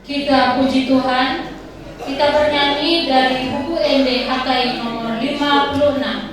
Kita puji Tuhan, kita bernyanyi dari buku ND HKI nomor 56.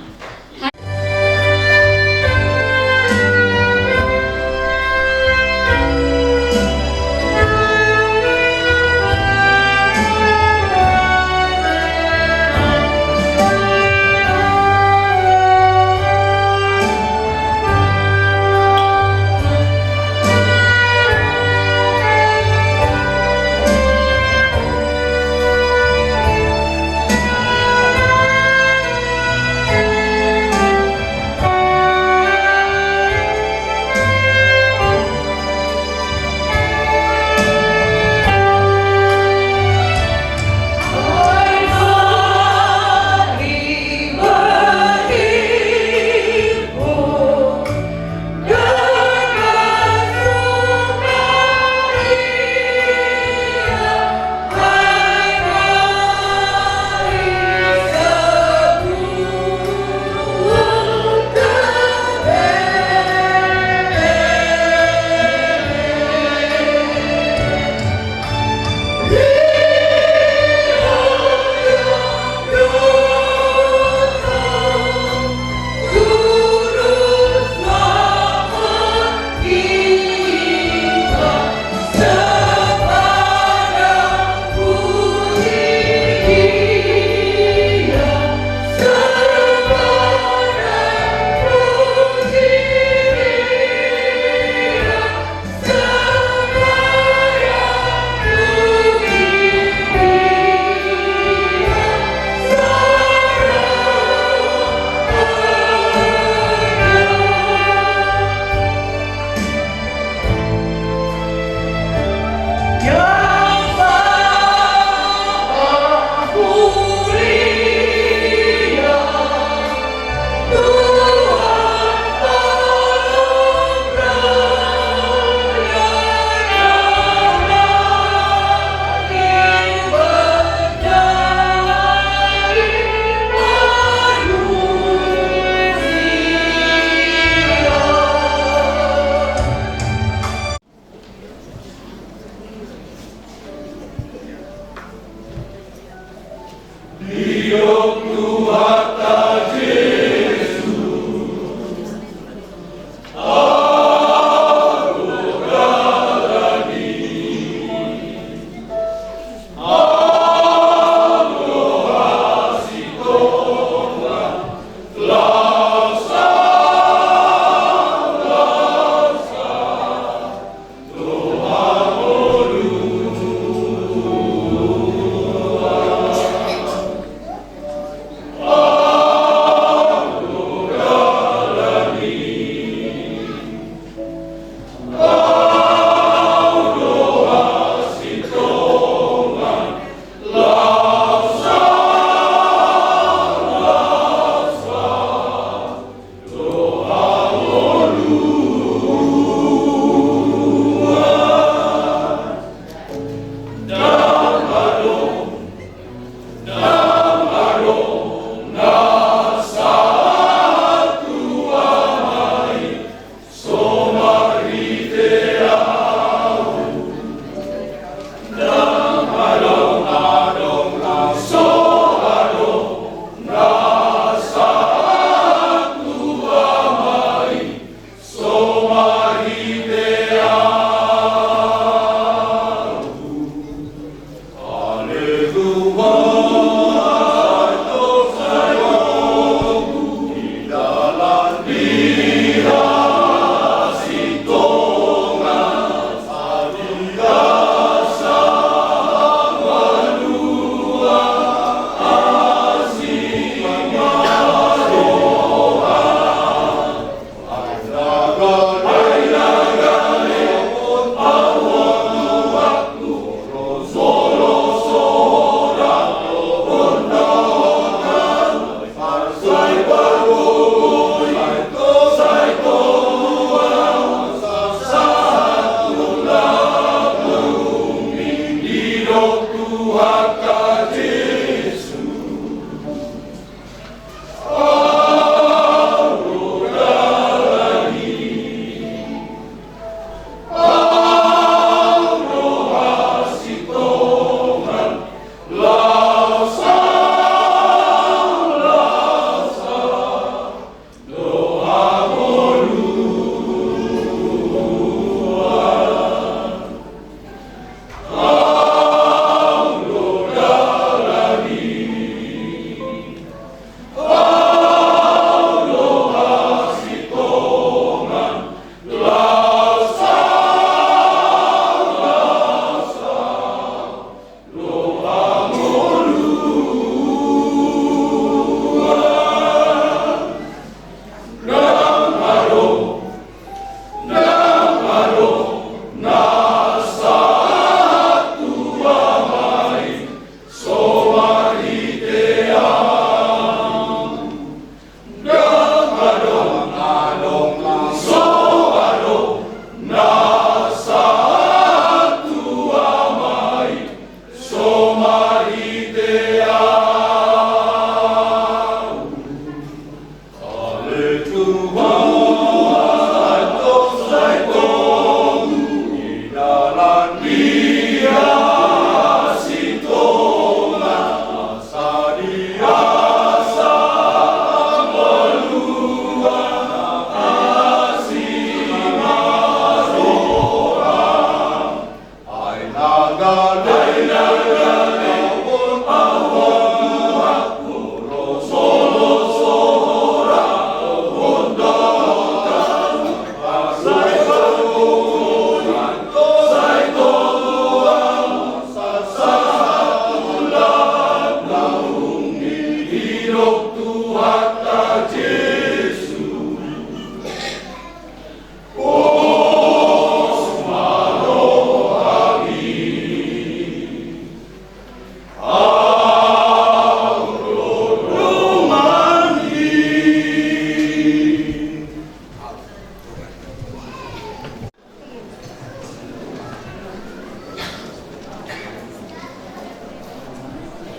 Sito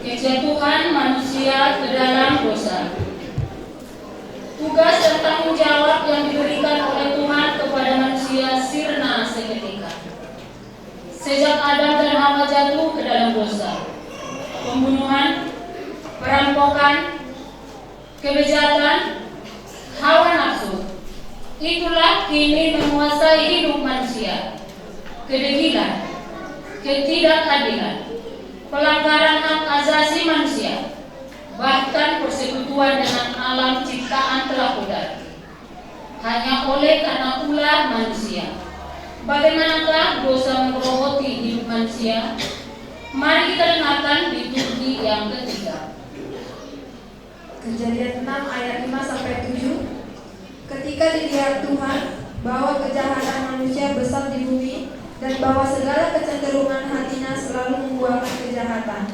Kejatuhan manusia ke dalam dosa. Tugas dan tanggung jawab yang diberikan oleh Tuhan kepada manusia sirna seketika. Sejak Adam dan Hawa jatuh ke dalam dosa, pembunuhan, perampokan, kejahatan, hawa nafsu, itulah kini menguasai hidup manusia. Kedegilan, ketidakadilan, pelanggaran hak asasi manusia, bahkan persekutuan dengan alam ciptaan telah pudar. Hanya oleh karena ulah manusia. Bagaimanakah dosa menggerogoti hidup manusia? Mari kita dengarkan liturgi yang ketiga. Kejadian 6 ayat 5-7. Ketika dilihat Tuhan bahwa kejahatan manusia besar di bumi dan bahwa segala kecenderungan hatinya selalu membuahkan kejahatan,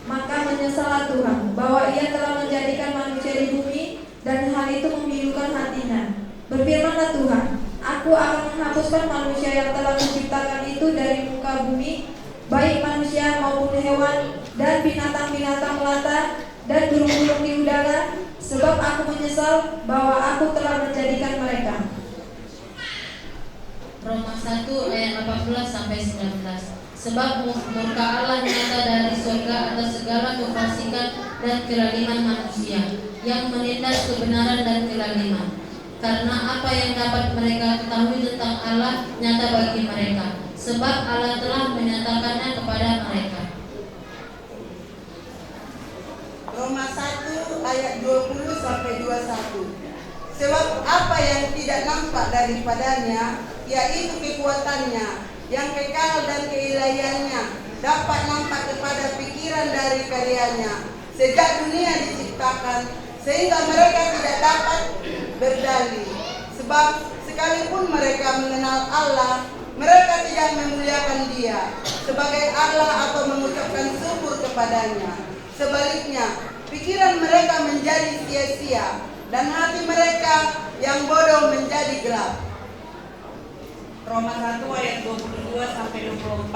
maka menyesallah Tuhan bahwa Ia telah menjadikan manusia di bumi dan hal itu membiukan hatinya. Berfirmanlah Tuhan, Aku akan menghapuskan manusia yang telah menciptakan itu dari muka bumi, baik manusia maupun hewan dan binatang-binatang melata dan burung-burung di udara, sebab aku menyesal bahwa aku telah menjadikan mereka. Roma 1 ayat 18-19. Sebab murka Allah nyata dari surga atas segala kefasikan dan kelaliman manusia yang menindas kebenaran dan kelaliman. Karena apa yang dapat mereka ketahui tentang Allah nyata bagi mereka, sebab Allah telah menyatakannya kepada mereka. Roma 1 ayat 20-21. Sebab apa yang tidak nampak daripadanya, yaitu kekuatannya yang kekal dan keilahiannya, dapat nampak kepada pikiran dari karyanya sejak dunia diciptakan, sehingga mereka tidak dapat berdalih. Sebab sekalipun mereka mengenal Allah, mereka tidak memuliakan Dia sebagai Allah atau mengucapkan syukur kepadanya. Sebaliknya, pikiran mereka menjadi sia-sia dan hati mereka yang bodoh menjadi gelap. Roma 1 ayat 22-24.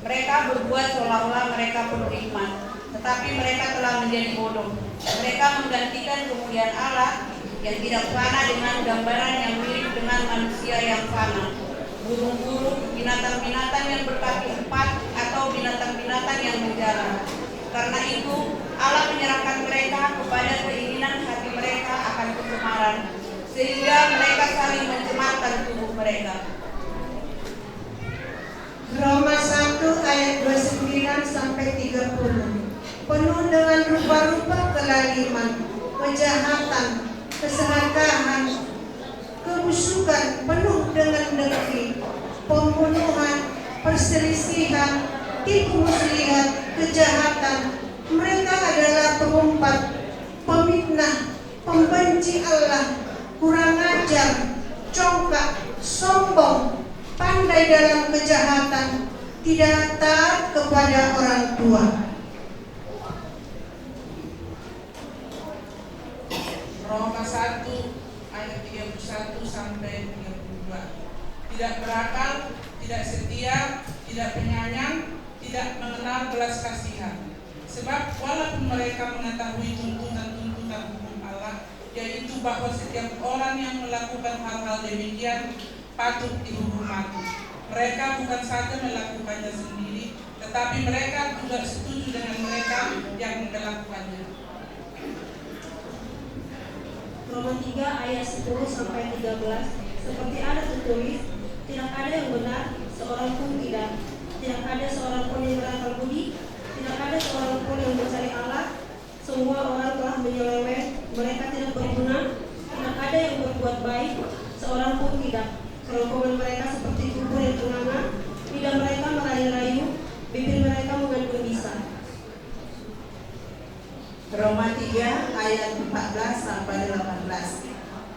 Mereka berbuat seolah-olah mereka penuh hikmat, tetapi mereka telah menjadi bodoh. Mereka menggantikan kemuliaan Allah yang tidak fana dengan gambaran yang mirip dengan manusia yang fana, burung-burung, binatang-binatang yang berkaki empat, atau binatang-binatang yang menjalar. Karena itu Allah menyerahkan mereka kepada keinginan hati mereka akan kecemaran, sehingga mereka saling mencemarkan tubuh mereka. Roma 1 ayat 29-30. Penuh dengan rupa-rupa kelaliman, kejahatan, keserakahan, kebusukan, penuh dengan dengki, pembunuhan, perselisihan, tipu muslihat, kejahatan. Mereka adalah pengumpat, pemitnah, pembenci Allah, kurang ajar, congkak, sombong, pandai dalam kejahatan, tidak taat kepada orang tua. Roma 1 ayat 31-32. Tidak berakal, tidak setia, tidak penyayang, tidak mengenal belas kasihan. Sebab walaupun mereka mengetahui tuntutan-tuntutan hukum Allah, yaitu bahwa setiap orang yang melakukan hal-hal demikian patut dihukum mati, mereka bukan saja melakukannya sendiri, tetapi mereka juga setuju dengan mereka yang melakukannya. Roma 3 ayat 10-13. Seperti ada tertulis, tidak ada yang benar, seorang pun tidak ada seorang pun yang berakal budi, tidak ada seorang pun yang mencari Allah. Semua orang telah menyeleweng, mereka tidak berguna, tidak ada yang berbuat baik, seorang pun tidak. Kerongkongan mereka seperti kubur yang ternganga, lidah mereka merayu-rayu, bibir mereka mengandung bisa. Roma 3 ayat 14 sampai 18.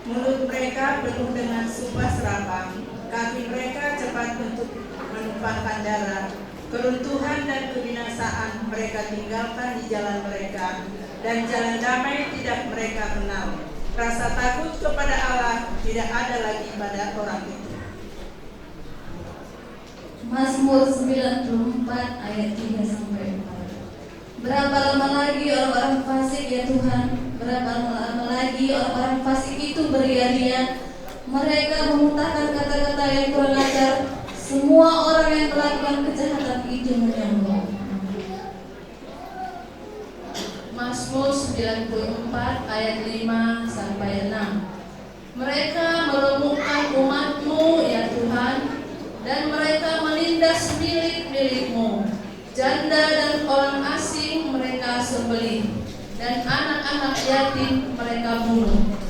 Mulut mereka penuh dengan sumpah serapah, kaki mereka cepat untuk menumpahkan darah. Keruntuhan dan kebinasaan mereka tinggalkan di jalan mereka, dan jalan damai tidak mereka kenal. Rasa takut kepada Allah tidak ada lagi pada orang itu. Mazmur 94 ayat 3 sampai 4. Berapa lama lagi orang-orang fasik ya Tuhan? Berapa lama lagi orang-orang fasik itu beria-ria? Mereka memuntahkan kata-kata yang kurang ajar. Semua orang yang melakukan kejahatan itu menyombong. Mazmur 94 ayat 5 sampai 6. Mereka melumpuhkan umat-Mu ya Tuhan, dan mereka menindas milik-milik-Mu. Janda dan orang asing mereka sembelih, dan anak-anak yatim mereka bunuh.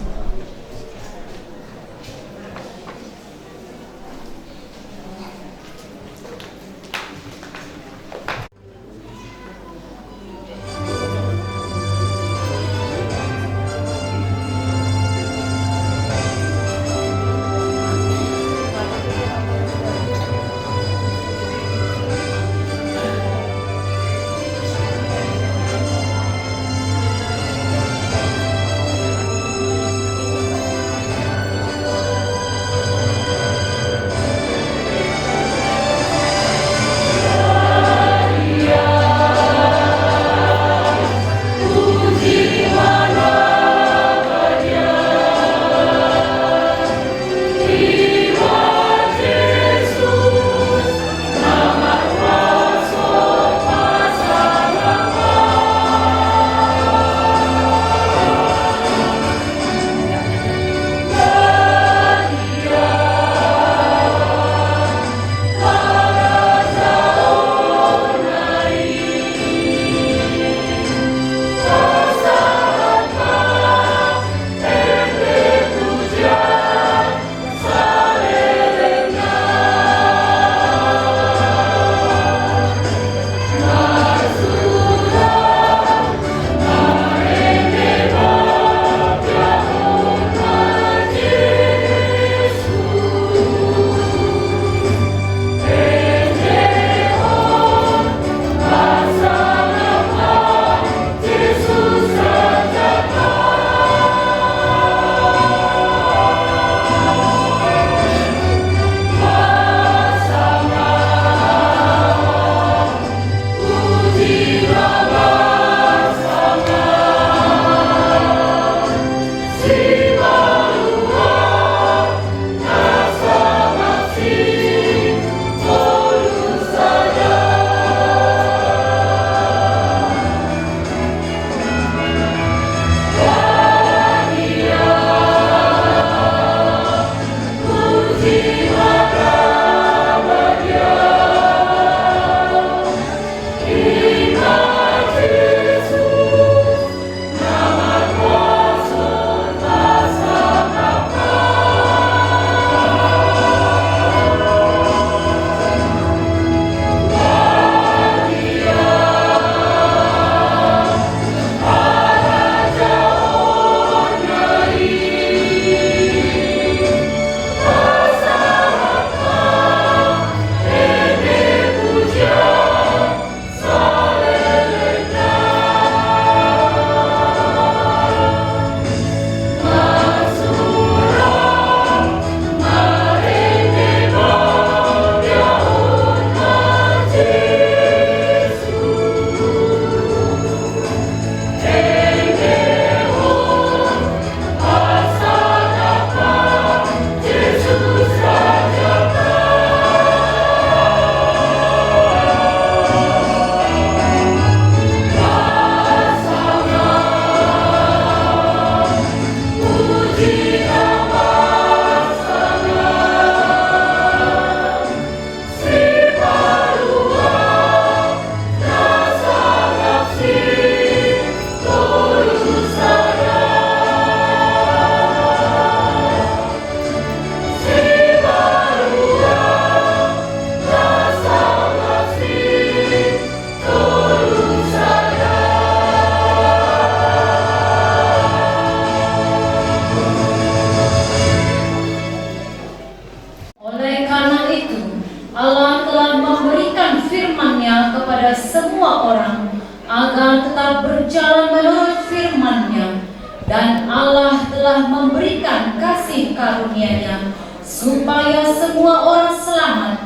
Allah telah memberikan firman-Nya kepada semua orang agar tetap berjalan menurut firman-Nya, dan Allah telah memberikan kasih karunia-Nya supaya semua orang selamat.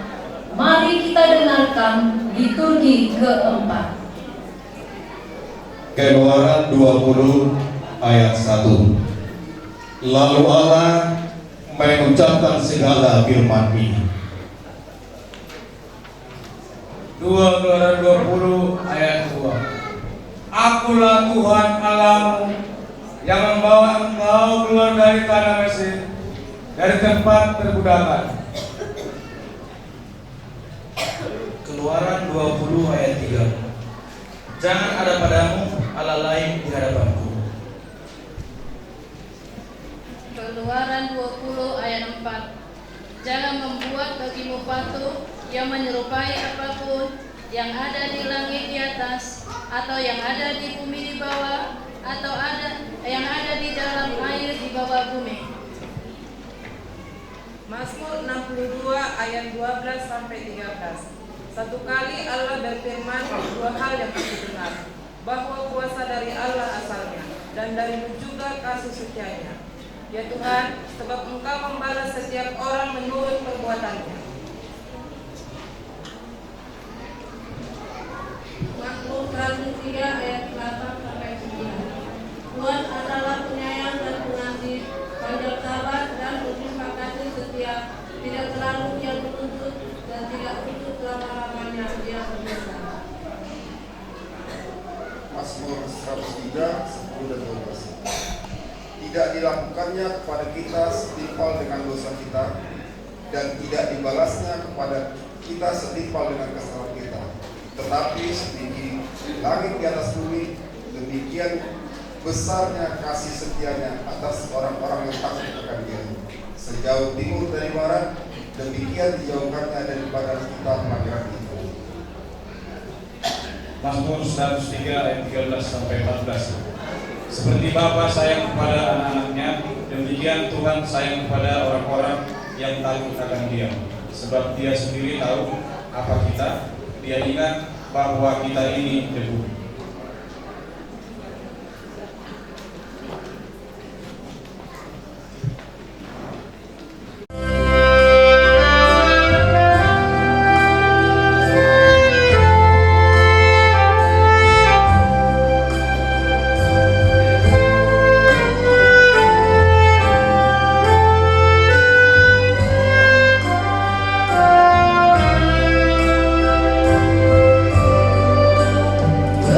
Mari kita dengarkan liturgi keempat. Keluaran 20 ayat 1. Lalu Allah mengucapkan segala firman ini. Keluaran 20 ayat 2. Akulah Tuhan Allahmu yang membawa engkau keluar dari tanah Mesir, dari tempat perbudakan. Keluaran 20 ayat 3. Jangan ada padamu Allah lain di hadapanku. Keluaran 20 ayat 4. Jangan membuat bagimu patung yang menyerupai apapun yang ada di langit di atas, atau yang ada di bumi di bawah, atau yang ada di dalam air di bawah bumi. Mazmur 62 ayat 12 sampai 13. Satu kali Allah berfirman, dua hal yang aku dengar, bahwa kuasa dari Allah asalnya, dan darimu juga kasih setianya. Ya Tuhan, sebab Engkau membalas setiap orang menurut perbuatannya. Mazmur 103 ayat 8 sampai 9. Tuhan adalah penyayang dan pengasih, panjang sabar dan berterima kasih setia, tidak selalu Dia menuntut dan tidak untuk selama-lamanya Dia berdosa. Mazmur 103 10 dan 12. Tidak dilakukannya kepada kita setimpal dengan dosa kita, dan tidak dibalasnya kepada kita setimpal dengan kesalahan kita. Tetapi setinggi langit di atas bumi, demikian besarnya kasih setianya atas orang-orang yang takut akan Dia. Sejauh timur dari barat, demikian dijauhkannya daripada kita pelanggaran itu. Mazmur 103 ayat 13 sampai 14. Seperti Bapa sayang kepada anak-anaknya, demikian Tuhan sayang kepada orang-orang yang takut akan Dia. Sebab Dia sendiri tahu apa kita, Dia ingat bahwa kita ini debu. Terima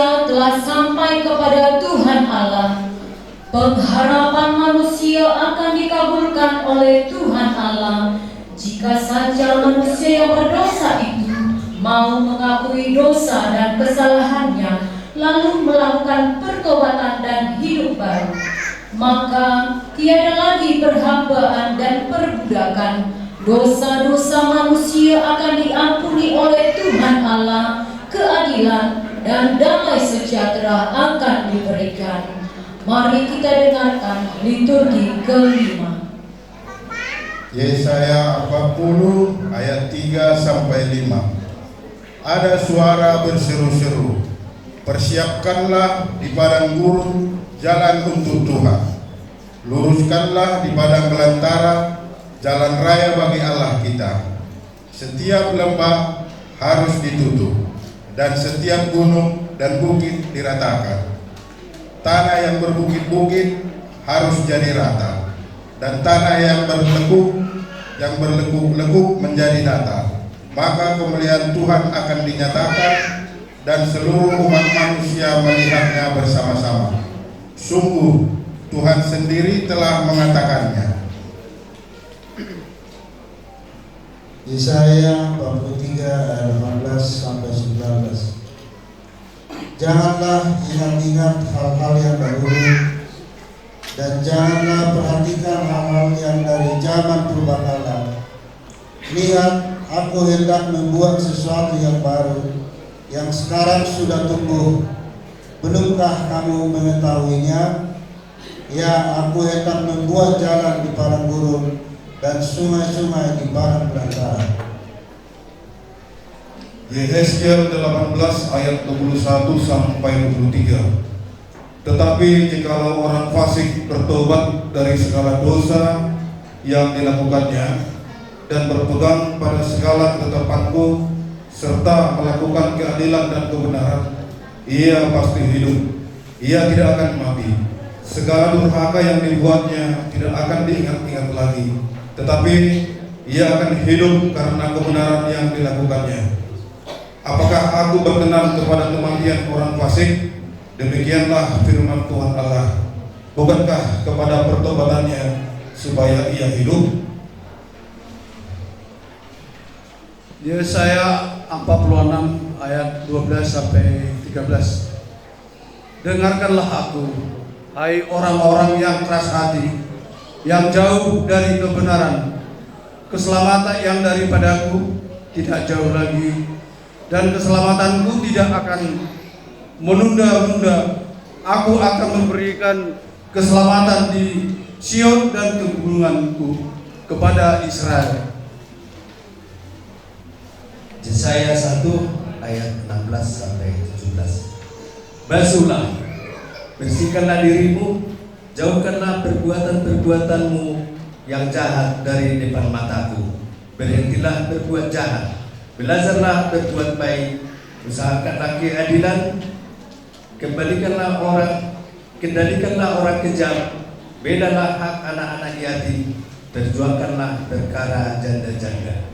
manusia telah sampai kepada Tuhan Allah. Pengharapan manusia akan dikabulkan oleh Tuhan Allah jika saja manusia yang berdosa itu mau mengakui dosa dan kesalahannya, lalu melakukan pertobatan dan hidup baru. Maka tiada lagi perhambaan dan perbudakan. Dosa-dosa manusia akan diampuni oleh Tuhan Allah, keadilan dan damai sejahtera akan diberikan. Mari kita dengarkan liturgi kelima. Yesaya 40 ayat 3 sampai 5. Ada suara berseru-seru, persiapkanlah di padang gurun jalan untuk Tuhan. Luruskanlah di padang belantara jalan raya bagi Allah kita. Setiap lembah harus ditutup dan setiap gunung dan bukit diratakan. Tanah yang berbukit-bukit harus jadi rata, dan tanah yang berlekuk-lekuk menjadi datar. Maka kemuliaan Tuhan akan dinyatakan dan seluruh umat manusia melihatnya bersama-sama. Sungguh Tuhan sendiri telah mengatakannya. Yesaya 43 ayat 18 sampai 19. Janganlah ingat-ingat hal-hal yang dahulu, dan janganlah perhatikan hal-hal yang dari zaman purbakala. Lihat, aku hendak membuat sesuatu yang baru, yang sekarang sudah tumbuh. Belumkah kamu mengetahuinya? Ya, aku hendak membuat jalan di padang gurun dan sungai-sungai di padang belantara. Yehezkiel 18 ayat 21 sampai 23. Tetapi jikalau orang fasik bertobat dari segala dosa yang dilakukannya dan berpegang pada segala ketetapanku serta melakukan keadilan dan kebenaran, ia pasti hidup. Ia tidak akan mati. Segala durhaka yang dibuatnya tidak akan diingat-ingat lagi, tetapi ia akan hidup karena kebenaran yang dilakukannya. Apakah aku berkenan kepada kematian orang fasik? Demikianlah firman Tuhan Allah. Bukankah kepada pertobatannya supaya ia hidup? Yesaya 46 ayat 12 sampai 13. Dengarkanlah aku, hai orang-orang yang keras hati, yang jauh dari kebenaran. Keselamatan yang daripadaku tidak jauh lagi, dan keselamatanku tidak akan menunda-nunda. Aku akan memberikan keselamatan di Sion dan kegununganku kepada Israel. Yesaya 1 ayat 16 sampai 17. Basuhlah, bersihkanlah dirimu, jauhkanlah perbuatan-perbuatanmu yang jahat dari depan mataku. Berhentilah berbuat jahat, belajarlah berbuat baik, usahakanlah keadilan, kendalikanlah orang kejam, bedalah hak anak-anak yatim, perjuangkanlah perkara janda-janda.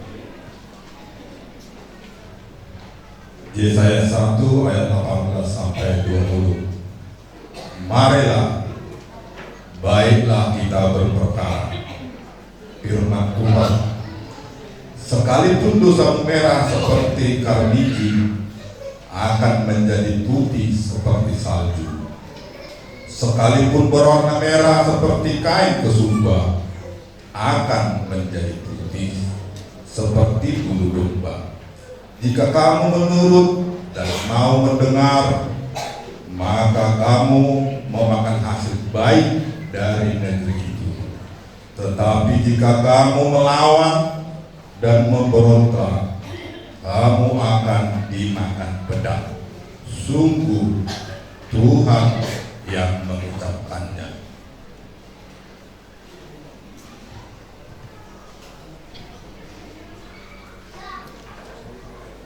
Yesaya 1 ayat 18 sampai 20. Marilah, baiklah kita berperkara, firman Tuhan. Sekalipun dosa merah seperti karniki akan menjadi putih seperti salju. Sekalipun berwarna merah seperti kain kesumba akan menjadi putih seperti bulu domba. Jika kamu menurut dan mau mendengar, maka kamu memakan hasil baik dari negeri itu. Tetapi jika kamu melawan dan memberontak, kamu akan dimakan pedang. Sungguh Tuhan yang mengucapkannya.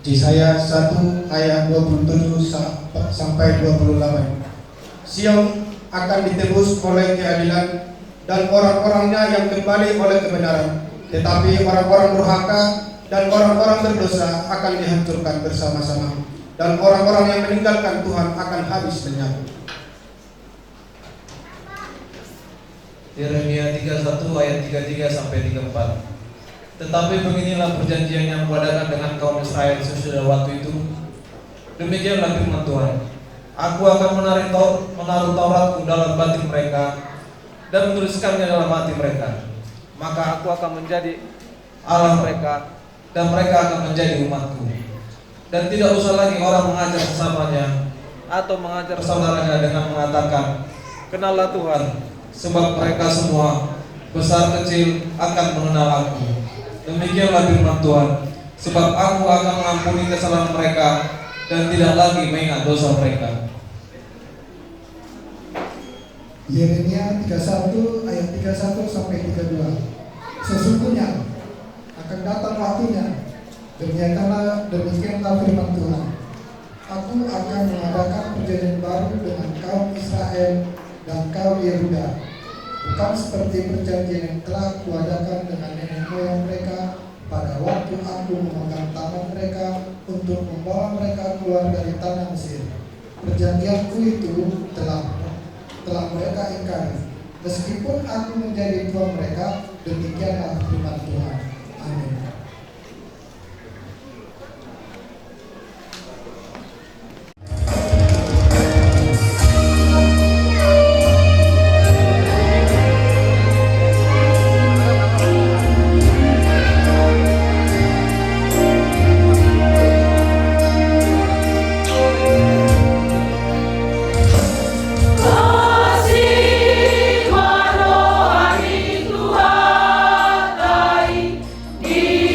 Yesaya 1 ayat 27 sampai 28. Sion akan ditebus oleh keadilan dan orang-orangnya yang kembali oleh kebenaran. Tetapi orang-orang durhaka dan orang-orang berdosa akan dihancurkan bersama-sama. dan orang-orang yang meninggalkan Tuhan akan habis lenyap. Yeremia 31 ayat 33 sampai 34. Tetapi beginilah perjanjian yang kuadakan dengan kaum Israel sesudah waktu itu. Demikianlah firman Tuhan. Aku akan menaruh Tauratku dalam batin mereka dan menuliskannya dalam hati mereka. Maka aku akan menjadi Allah mereka dan mereka akan menjadi umatku. Dan tidak usah lagi orang mengajar sesamanya atau mengajar saudaranya dengan mengatakan, kenallah Tuhan, sebab mereka semua besar kecil akan mengenal aku. Demikianlah firman Tuhan, sebab aku akan mengampuni kesalahan mereka dan tidak lagi mengingat dosa mereka. Yeremia 31 ayat 31 sampai 32. Sesungguhnya akan datang waktunya, demikianlah firman Tuhan. Aku akan mengadakan perjanjian baru dengan kaum Israel dan kaum Yehuda, bukan seperti perjanjian yang telah kuadakan dengan nenek moyang mereka pada waktu aku memegang tangan mereka untuk membawa mereka keluar dari tanah Mesir. Perjanjianku itu telah mereka ingkari, meskipun aku menjadi Tuhan mereka. Demikianlah firman Tuhan. Amin. Di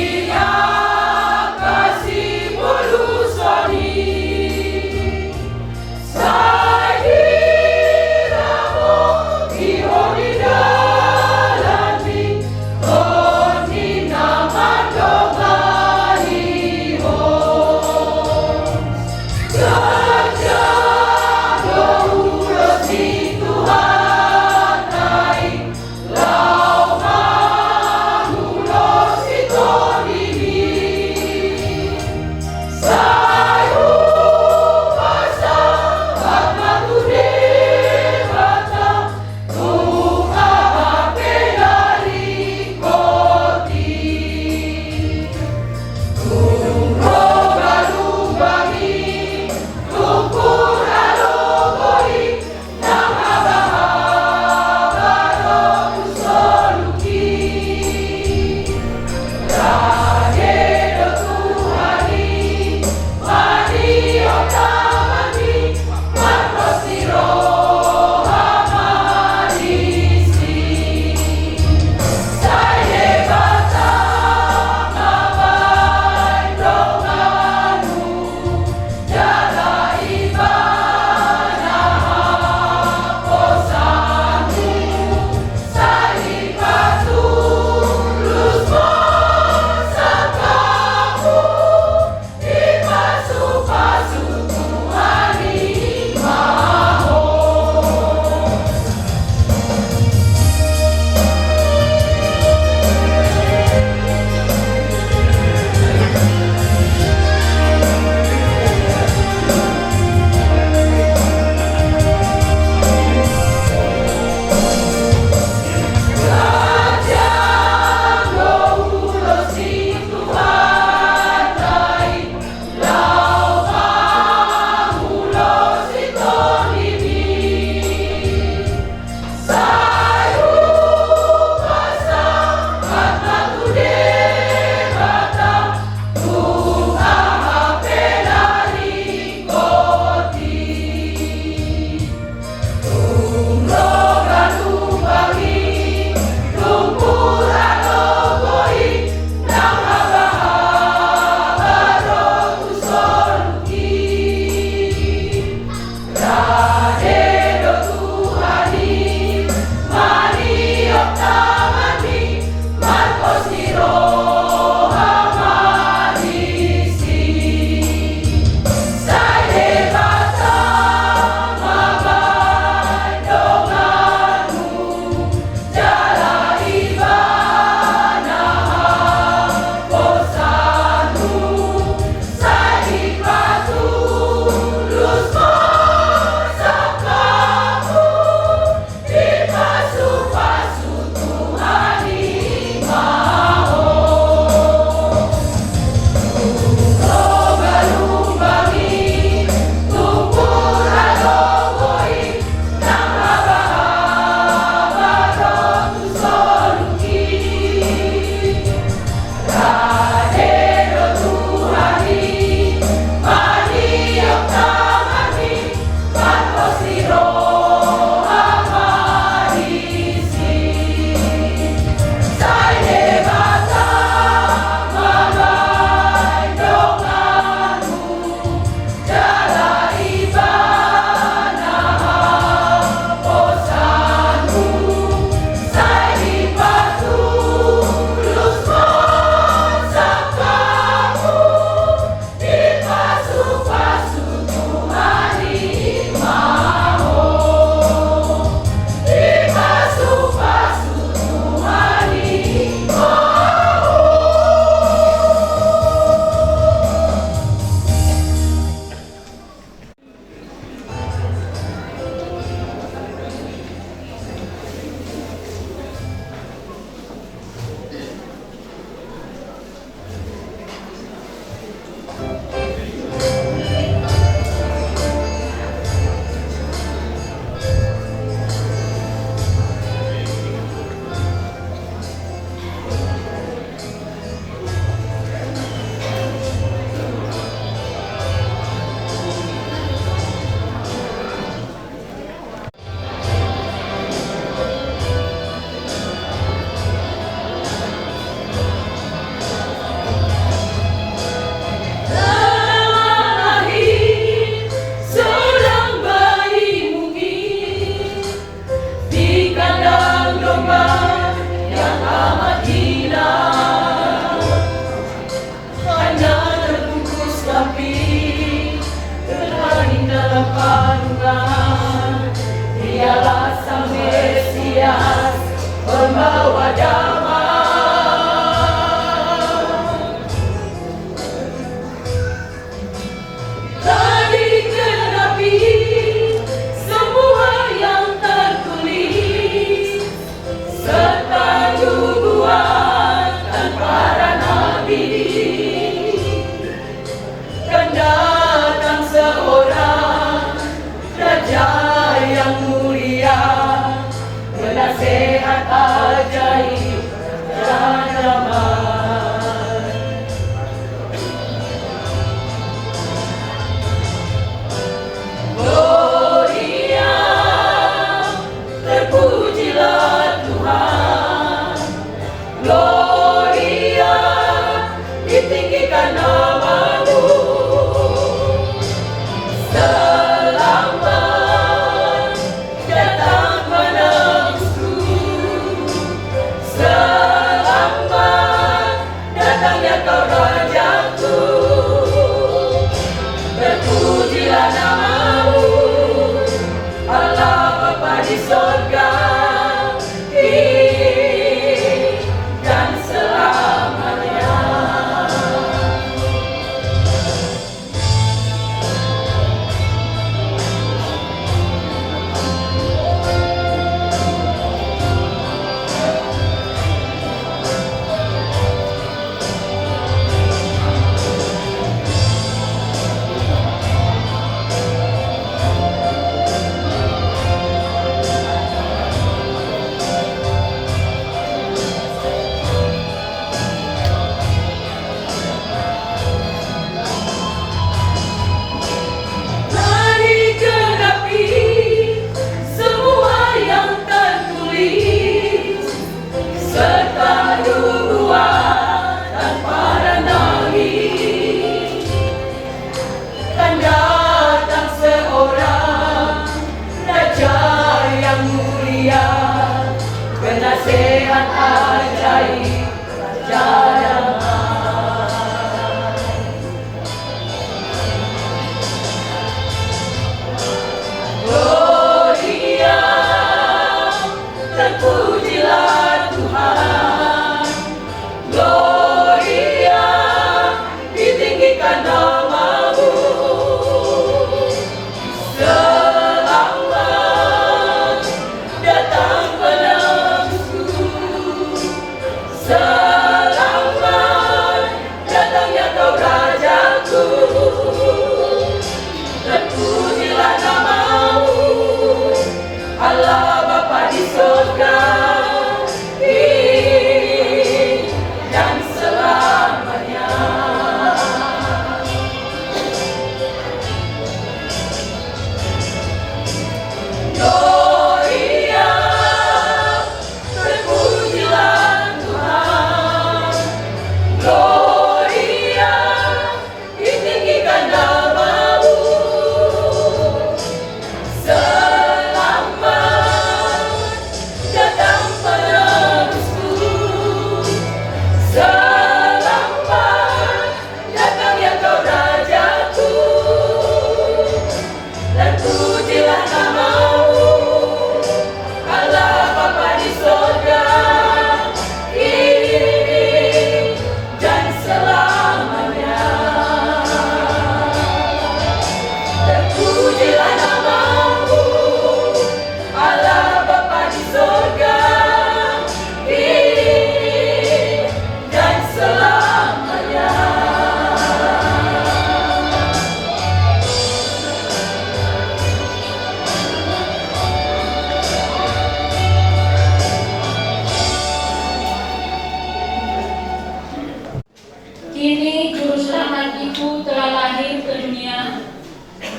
Kini Juru Selamat itu telah lahir ke dunia.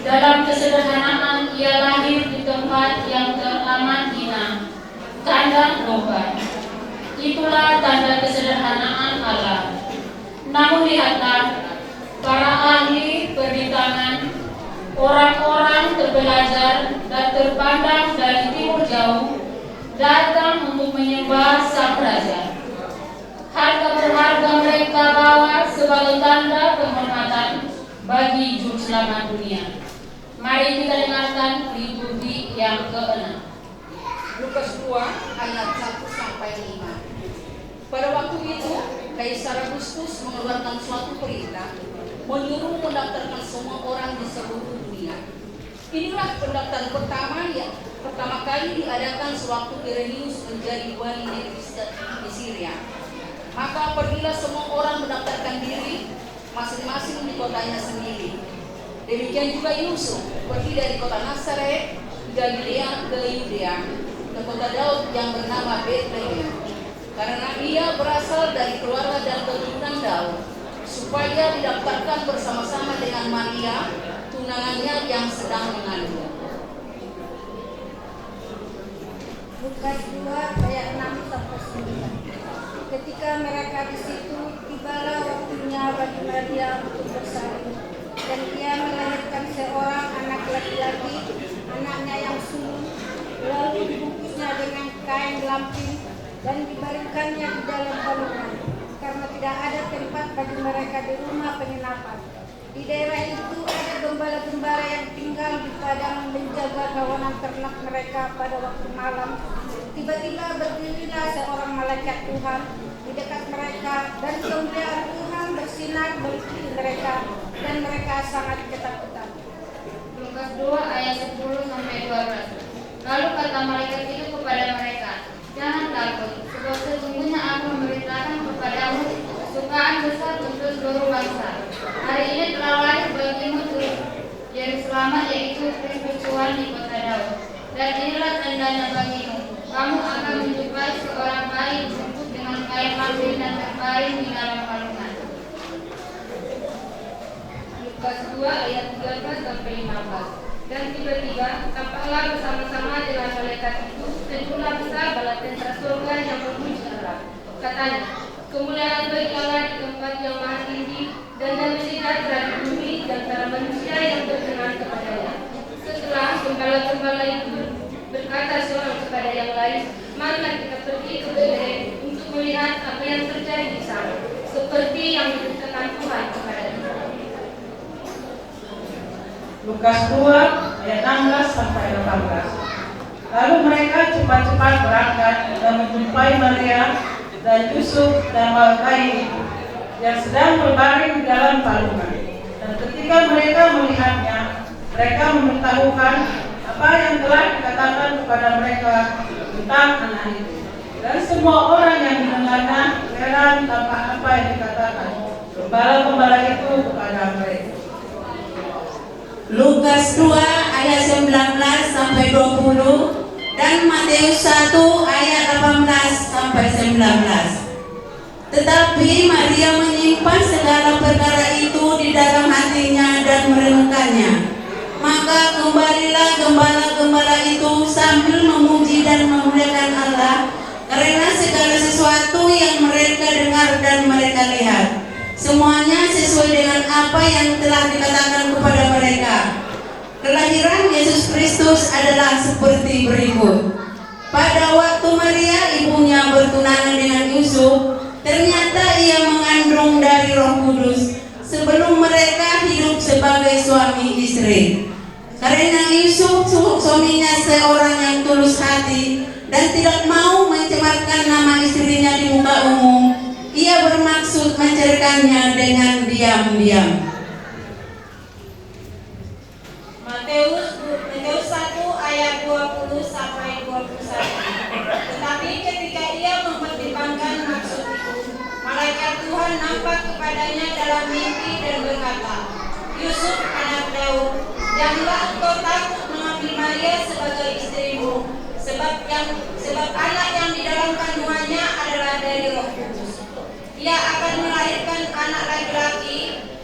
Dalam kesederhanaan ia lahir di tempat yang teramat hina, kandang domba. Itulah tanda kesederhanaan Allah. Namun lihatlah, para ahli perbintangan, orang-orang terbelajar dan terpandang dari timur jauh datang untuk menyembah Sang Raja. Harta berharga mereka bawa sebagai tanda penghormatan bagi Juru Selamat dunia. Mari kita dengarkan liturgi yang ke-6. Lukas 2 ayat 1-5. Pada waktu itu, Kaisar Agustus mengeluarkan suatu perintah menyuruh mendaftarkan semua orang di seluruh dunia. Inilah pendaftaran pertama kali diadakan sewaktu Quirinius menjadi wali negeri di Syria. Maka pergilah semua orang mendaftarkan diri masing-masing di kotanya sendiri. Demikian juga Yusuf pergi dari kota Nazaret, Galilea ke Yudea, ke kota Daud yang bernama Bethlehem, karena ia berasal dari keluarga dan keturunan Daud, supaya didaftarkan bersama-sama dengan Maria, tunangannya yang sedang mengandung. Lukas 2 ayat 6 sampai 9. Ketika mereka di situ, tibalah waktunya bagi Maria untuk bersalin, dan ia melahirkan seorang anak laki-laki, anaknya yang sulung, lalu dibungkusnya dengan kain lampin dan dibaringkannya di dalam palungan, karena tidak ada tempat bagi mereka di rumah penginapan. Di daerah itu ada gembala-gembala yang tinggal di padang menjaga kawanan ternak mereka pada waktu malam. Tiba-tiba berdirilah seorang malaikat Tuhan di dekat mereka, dan kemuliaan Tuhan bersinar meliputi mereka, dan mereka sangat ketakutan. Lukas 2 ayat 10 sampai 12. Lalu kata malaikat itu kepada mereka, jangan takut, sebab sesungguhnya aku memberitakan kepadamu kesukaan besar untuk seluruh bangsa. Hari ini telah lahir bagimu Juru Selamat, yaitu Kristus Tuhan di kota Daud. Dan inilah tandanya bagimu, kamu akan menjumpai seorang bayi dibungkus dengan kain lampin dan terbaring di dalam palungan. Lukas 2 ayat 13 sampai 15. Dan tiba-tiba tampaklah bersama-sama dengan malaikat itu sejumlah besar bala tentara surga yang berbunyi keras. Katanya, kemuliaan bagi Allah di tempat yang maha tinggi, dan damai sejahtera di bumi dan para manusia yang berkenan kepadanya. Setelah gembala-gembala itu berkata seorang kepada yang lain, mari kita pergi ke Betlehem untuk melihat apa yang terjadi di sana, seperti yang diberitakan Tuhan kepadanya. Lukas 2 ayat 16 sampai 18. Lalu mereka cepat-cepat berangkat dan menjumpai Maria dan Yusuf dan Malkai yang sedang berbaring di dalam palungan. Dan ketika mereka melihatnya, mereka memberitahukan apa yang telah dikatakan kepada mereka tentang anak itu. Dan semua orang yang mendengarnya heran tanpa apa yang dikatakan gembala-gembala itu kepada mereka. Lukas 2 ayat 19 sampai 20 dan Matius 1 ayat 18 sampai 19. Tetapi Maria menyimpan segala perkara itu di dalam hatinya dan merenungkannya. Maka kembalilah gembala-gembala itu sambil memuji dan memuliakan Allah karena segala sesuatu yang mereka dengar dan mereka lihat. Semuanya sesuai dengan apa yang telah dikatakan kepada mereka. Kelahiran Yesus Kristus adalah seperti berikut. Pada waktu Maria ibunya bertunangan dengan Yusuf, ternyata ia mengandung dari Roh Kudus sebelum mereka hidup sebagai suami istri. Karena Yusuf suaminya seorang yang tulus hati dan tidak mau mencemarkan nama istrinya di muka umum, ia bermaksud menceraikannya dengan diam-diam. Matius 1 ayat 20 sampai 21. Tetapi ketika ia mempertimbangkan maksud itu, malaikat Tuhan nampak kepadanya dalam mimpi dan berkata, Yusuf anak Daud, janganlah engkau takut mengambil Maria sebagai istrimu, sebab anak yang di dalam kandungannya adalah dari Roh Kudus. Ia akan melahirkan anak laki-laki,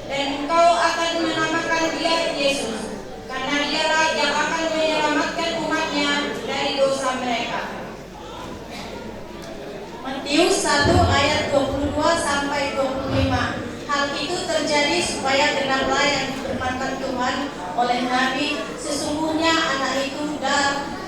dan engkau akan menamakan dia Yesus, karena dialah yang akan menyelamatkan umatnya dari dosa mereka. Matius 1 ayat 22 sampai 25. Hal itu terjadi supaya genaplah yang difirmankan Tuhan oleh Nabi, sesungguhnya anak itu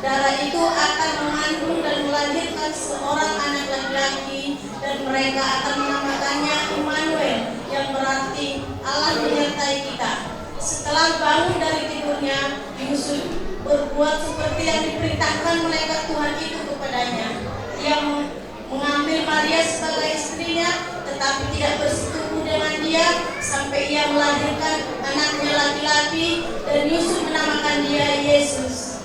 darah itu akan mengandung dan melahirkan seorang anak laki-laki, dan mereka akan menamakannya Immanuel, yang berarti Allah menyertai kita. Setelah bangun dari tidurnya, Yusuf berbuat seperti yang diperintahkan malaikat Tuhan itu kepadanya. Ia mengambil dia sebagai istrinya, tetapi tidak bersetubuh dengan dia sampai ia melahirkan anaknya laki-laki, dan Yusuf menamakan dia Yesus.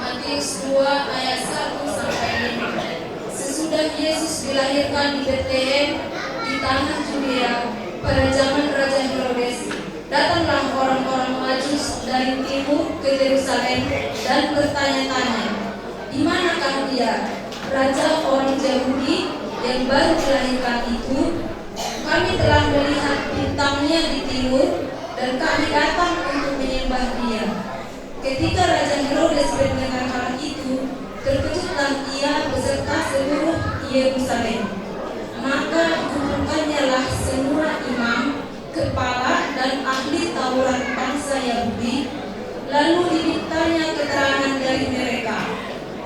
Matius 2 ayat 1 sampai 5. Sesudah Yesus dilahirkan di Betlehem di tanah Judea pada zaman Raja Herodes, datanglah orang-orang Majus dari timur ke Yerusalem dan bertanya-tanya, di manakah dia, raja orang Yahudi yang baru dilahirkan itu? Kami telah melihat bintangnya di timur dan kami datang untuk menyembah dia. Ketika Raja Herodes mendengar hal itu, terkejutlah ia beserta seluruh Yerusalem. Maka dikumpulkannya lah semua imam, kepala dan ahli Taurat bangsa Yahudi, lalu dimintanya keterangan dari mereka,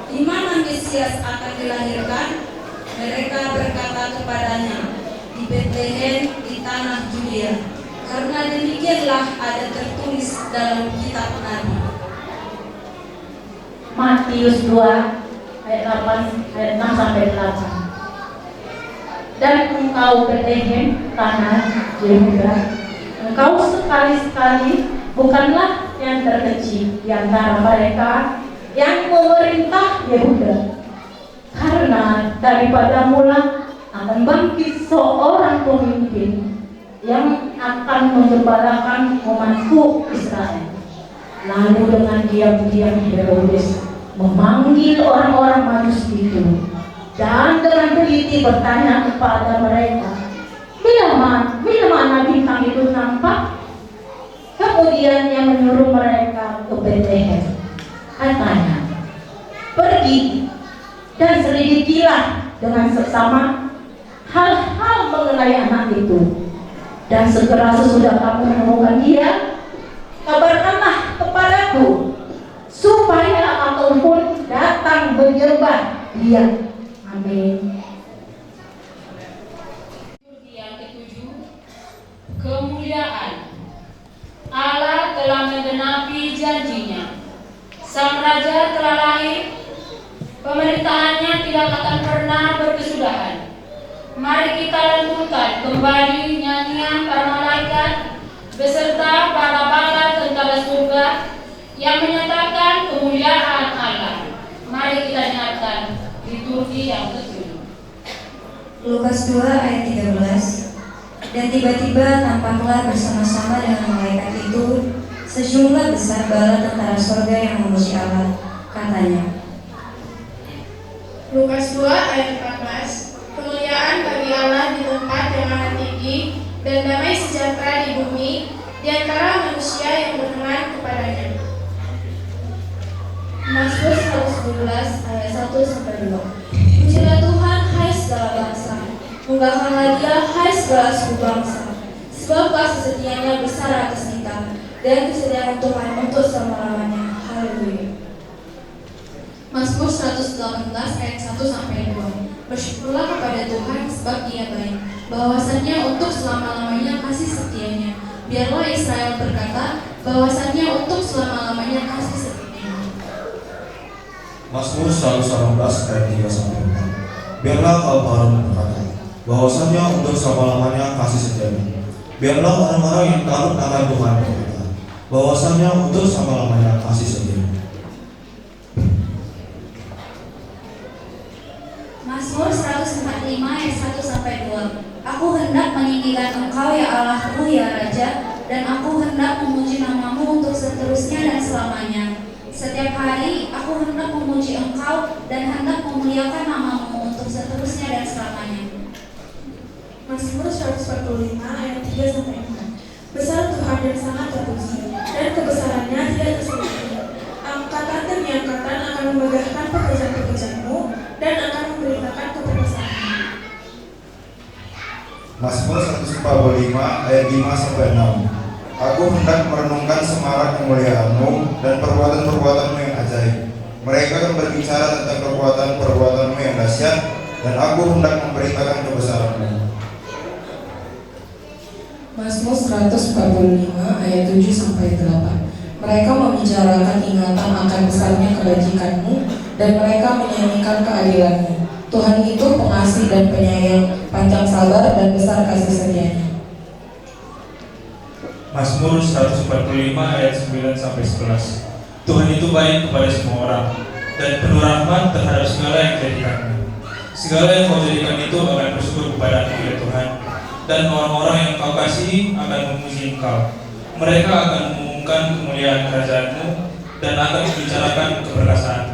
di mana Mesias akan dilahirkan. Mereka berkata kepadanya, di Betlehem di tanah Judea, karena demikianlah ada tertulis dalam kitab Nabi. Matius 2 ayat 8 ayat 6 sampai 8. Dan engkau Betlehem tanah Yehuda, engkau sekali-sekali bukanlah yang terkecil di antara mereka yang memerintah Yehuda, karena daripadamu lah akan bangkit seorang pemimpin yang akan menggembalakan umatku Israel. Lalu dengan diam-diam Herodes memanggil orang-orang Majus itu dan dengan teliti bertanya kepada mereka, bila mana bintang itu nampak? Kemudian ia menyuruh mereka ke Betlehem. Katanya, pergi dan selidikilah dengan seksama hal-hal mengenai anak itu, dan segera sesudah kamu menemukan dia, kabarkanlah kepadaku supaya aku pun datang menyembah dia. Amin. Yang ketujuh, kemuliaan. Allah telah menggenapi janjinya. Sang Raja telah lahir. Pemerintahannya tidak akan pernah berkesudahan. Mari kita lantunkan kembali nyanyian para malaikat beserta para bala tentara surga yang menyatakan kemuliaan Allah. Mari kita dengarkan liturgi yang ketujuh. Lukas 2 ayat 13. Dan tiba-tiba tampaklah bersama-sama dengan malaikat itu sejumlah besar bala tentara surga yang memuji Allah. Katanya, Lukas 2 ayat 14. Kemuliaan bagi Allah di tempat yang maha tinggi dan damai sejahtera di bumi di antara manusia yang berkenan kepadanya. Mazmur 112 ayat 1 sampai 2. Pujilah Tuhan, hai segala bangsa. Munggahkanlah Dia, hai segala suku bangsa. Sebab kasih setianya besar atas kita, dan kesediaan Tuhan untuk selama-lamanya. Haleluya. Mazmur 118 ayat 1 sampai 2. Bersyukurlah kepada Tuhan sebab Dia baik, bahwasannya untuk selama-lamanya kasih setianya. Biarlah Israel berkata, bahwasannya untuk selama-lamanya kasih setianya. Mazmur 118 ayat 3 sampai 4. Biarlah kaum Harun berkata, bahwasannya untuk selama-lamanya kasih setianya. Biarlah orang-orang yang takut akan Tuhan berkata, bahwasannya untuk selama-lamanya kasih setianya. Mazmur 145 ayat 1 sampai 2. Aku hendak meninggikan Engkau ya Allahku ya Raja, dan aku hendak memuji namamu untuk seterusnya dan selamanya. Setiap hari aku hendak memuji Engkau dan hendak memuliakan namamu untuk seterusnya dan selamanya. Mazmur 145 ayat 3 sampai 4. Besar Tuhan dan sangat terpuji, dan kebesarannya tidak terselidiki. Angkatan demi angkatan akan memegahkan pekerjaan-pekerjaanmu dan akan memberitakan kebesaranmu. Mazmur 145 ayat 5 sampai 6. Aku hendak merenungkan semarak kemuliaanmu dan perbuatan-perbuatanmu yang ajaib. Mereka akan berbicara tentang perbuatan-perbuatanmu yang dahsyat, dan aku hendak memberitakan kebesaranmu. Mazmur 145 ayat 7 sampai 8. Mereka membicarakan ingatan akan besarnya kebajikanmu, dan mereka menyanyikan keadilanmu. Tuhan itu pengasih dan penyayang, panjang sabar dan besar kasih setianya. Mazmur 145 ayat 9 sampai 11. Tuhan itu baik kepada semua orang dan penuh rahmat terhadap segala yang dijadikannya. Segala yang kau jadikan itu akan bersyukur kepada-Mu ya Tuhan, dan orang-orang yang Kau kasihi akan memuji Engkau. Mereka akan mengumumkan kemuliaan kerajaan-Mu dan akan membicarakan keperkasaan-Mu.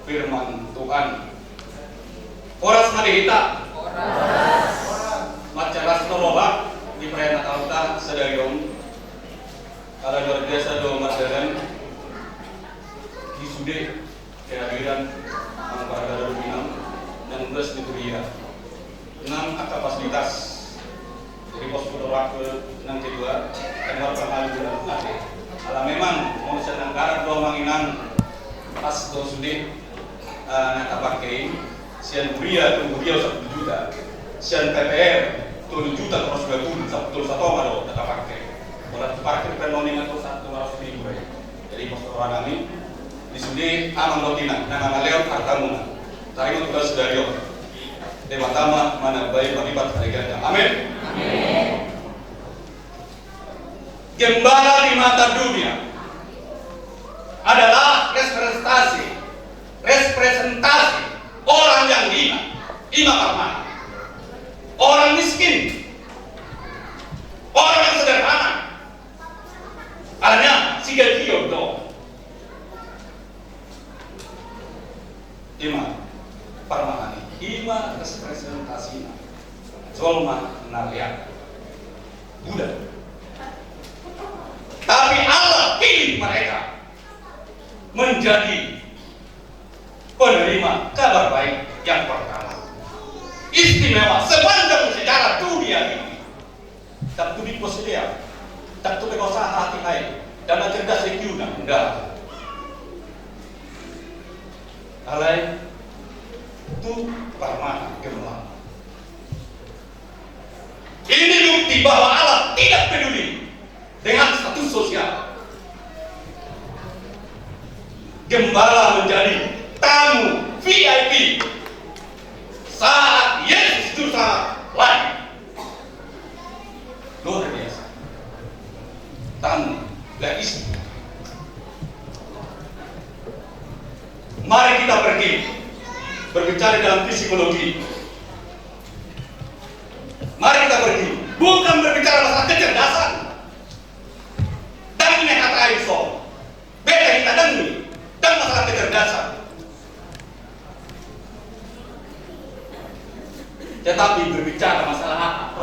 Firman Tuhan. Oras madihita. Macaras noloba di perayaan Natal sedayong kalau luar biasa do materen di sude kehadiran para Minang dan plus di Turia 6 kapasitas dari pos Pudorak ke 62 dan warga kali bulan akhir. Kalau memang mau senangkaran do manginan pas do sude nakapakai sian Turia tu Turia 1 juta, sian PPR 7 juta terus 20 1 do nakapakai. Kalau parkir penoningan tu 100.000 jadi pos orang ini di sini amang rotina nama lewat hartamu tadi itu tugas dari tema tama mana baik berlipat hari ganda. Amin. Gembala di mata dunia adalah representasi orang yang lima permana, orang miskin, orang yang sederhana. Hanya siga kiyo do. Ima parmahani, ima representasinya. Zolma naliak Buddha. Tapi Allah pilih mereka menjadi penerima kabar baik yang pertama. Istimewa sepanjang sejarah dunia ini. Tak tuh positif, tak tuh berusaha hati baik dan cerdas sekiuna enggak. Alai itu parmana gemelang. Ini bukti bahwa Allah tidak peduli dengan status sosial. Gembala menjadi tamu VIP saat Yesus itu sangat lain. Luar biasa. Tamu dan istri. Mari kita pergi berbicara dalam psikologi. Mari kita pergi bukan berbicara masalah kecerdasan,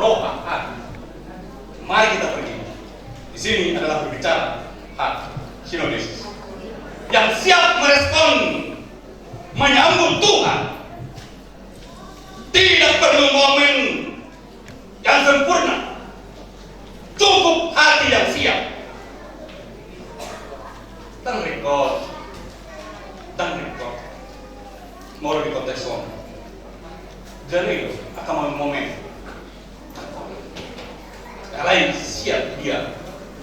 roh hati. Mari kita pergi. Di sini adalah berbicara hati sinodesis yang siap merespon, menyambut Tuhan. Tidak perlu momen yang sempurna, cukup hati yang siap. Dan record mau di konteks on. Jadi akan momen yang lain siap dia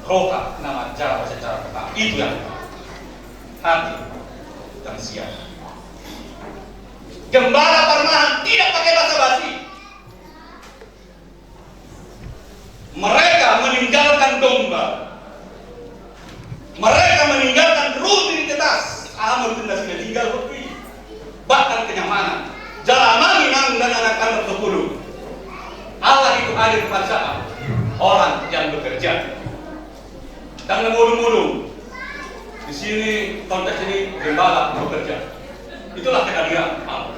roka nama cara secara pertama itu yang hati yang siap. Gembala Parmahan tidak pakai basa-basi. Mereka meninggalkan domba, mereka meninggalkan rutinitas. Amor tidak sudah tinggal berdiri, bahkan kenyamanan. Jalan nang dan anak-anak 10. Allah itu hadir kepada orang yang bekerja. Dan mulung-mulung. Di sini konteks ini gembala bekerja. Itulah kehadiran Allah.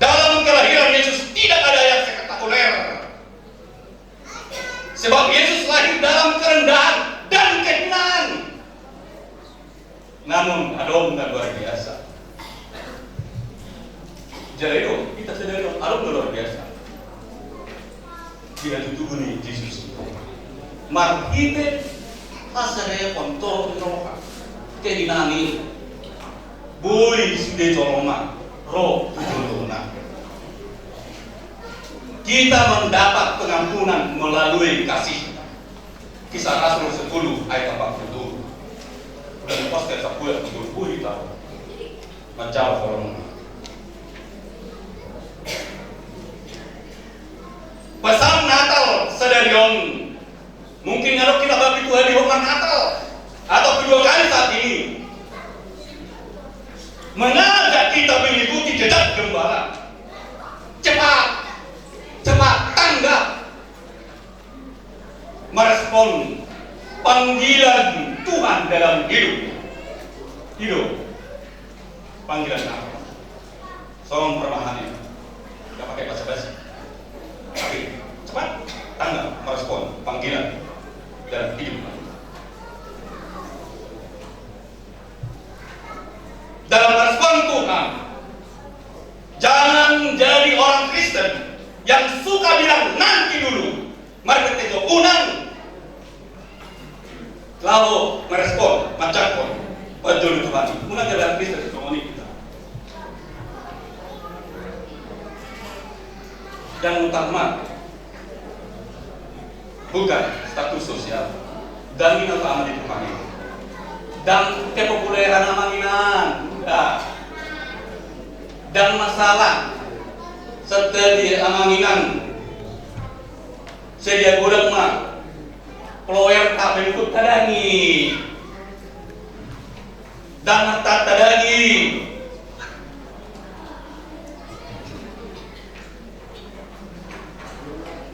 Dalam kelahiran Yesus tidak ada yang spektakuler. Sebab Yesus lahir dalam kerendahan dan kehinaan. Namun adongan luar biasa. Jadi itu kita sadari adongan luar biasa. Dia tutup ini Yesus. Marhite asare kontol roha. Kehinani. Boy sudah coloma. Roh tujuan. Kita mendapat pengampunan melalui kasih. Kisah Rasul 10 ayat 47. Dan poster 10 ayat 70 itu menjawab orang. Pesan Natal sedarion. Mungkin kalau kita bagi Tuhan di rumah Natal atau kedua kali saat ini mengajak kita mengikuti jejak gembala. Cepat tanggap merespon panggilan Tuhan dalam hidup panggilan apa? Soal permahannya tidak pakai basa-basi, tapi cepat tanggap merespon panggilan dalam hidup. Dalam respon Tuhan, jangan jadi orang Kristen yang suka bilang nanti dulu. Mari kita unang, lalu merespon macam betul Tuhan. Unang jadi Kristen ini kita. Yang utama bukan status sosial dan minat amat di rumah ini dan kepopuleran amanginan. Dan masalah setelah amanginan sedia godang mah ployer tak bentuk tadangi dan tak tadangi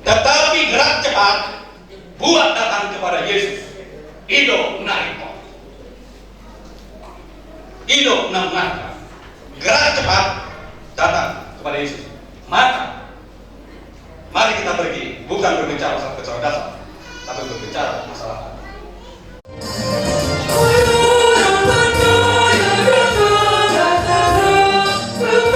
tetapi gerak cepat buat datang kepada Yesus. Ido nariko Ido namanya gerak cepat datang kepada Yesus. Maka mari kita pergi bukan berbicara masalah kecerdasan, tapi berbicara masalah Terang, terang, terang, terang, terang, terang,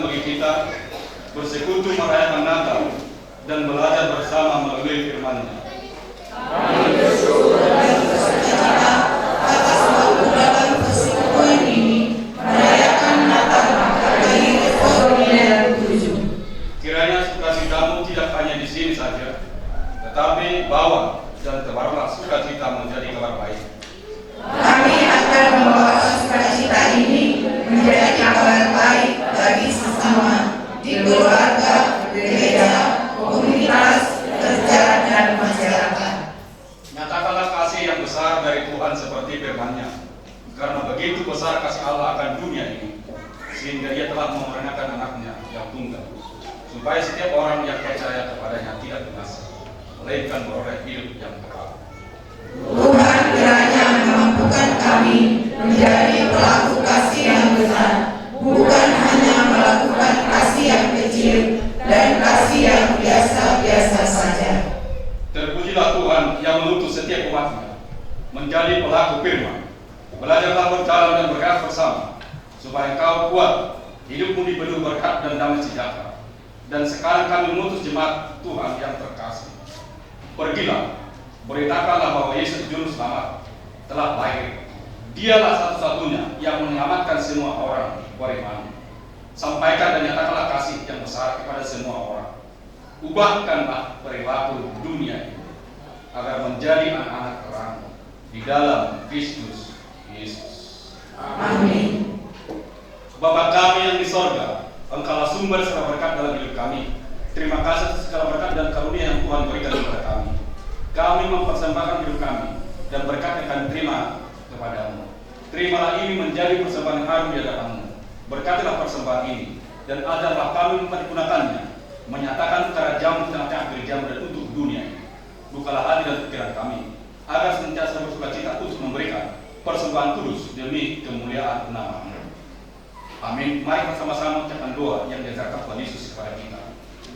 bagi kita bersekutu merayakan Natal dan belajar bersama melalui firman-Nya. Kami bersyukur dan bersukacita atas kemudahan persekutuan ini merayakan Natal bagi Reformasi 7. Kiranya sukacitamu tidak hanya di sini saja, tetapi bawa dan tebarlah sukacita menjadi kabar baik. Kami akan membawa sukacita ini menjadi kabar baik bagi sesama di keluarga, gereja, komunitas, kerja, dan masyarakat. Nyatakanlah kasih yang besar dari Tuhan seperti firman-Nya, karena begitu besar kasih Allah akan dunia ini, sehingga Dia telah memeranakan anaknya yang tunggal, supaya setiap orang yang percaya kepadanya tidak binasa, melainkan beroleh hidup yang kekal. Tuhan kiranya memampukan kami menjadi pelaku kasih yang besar, bukan hanya melakukan kasih yang kecil dan kasih yang biasa-biasa saja. Terpujilah Tuhan yang mengutus setiap umat-Nya menjadi pelaku firman. Belajarlah berjalan dan berkat bersama, supaya engkau kuat, hidupmu dipenuhi berkat dan damai sejahtera. Dan sekarang kami mengutus jemaat Tuhan yang terkasih. Pergilah, beritakanlah bahwa Yesus Juru Selamat telah lahir. Dialah satu-satunya yang menyelamatkan semua orang beriman. Sampaikan dan nyatakanlah kasih yang besar kepada semua orang. Ubahkanlah perilaku dunia ini agar menjadi anak-anak terang di dalam Kristus Yesus. Amin. Bapa kami yang di sorga, Engkaulah sumber segala berkat dalam hidup kami. Terima kasih atas segala berkat dan karunia yang Tuhan berikan kepada kami. Kami mempersembahkan hidup kami dan berkat yang kami terima kepadamu. Terimalah ini menjadi persembahan harum di hadapan-Mu. Berkatilah persembahan ini dan ajarlah kami mempergunakannya, menyatakan cara jamu di tengah-tengah gereja-Mu dan untuk dunia ini. Bukalah hati dan pikiran kami agar senantiasa bersukacita untuk memberikan persembahan kudus demi kemuliaan nama-Mu. Amin. Mari bersama-sama ucapkan doa yang diajarkan Tuhan Yesus kepada kita.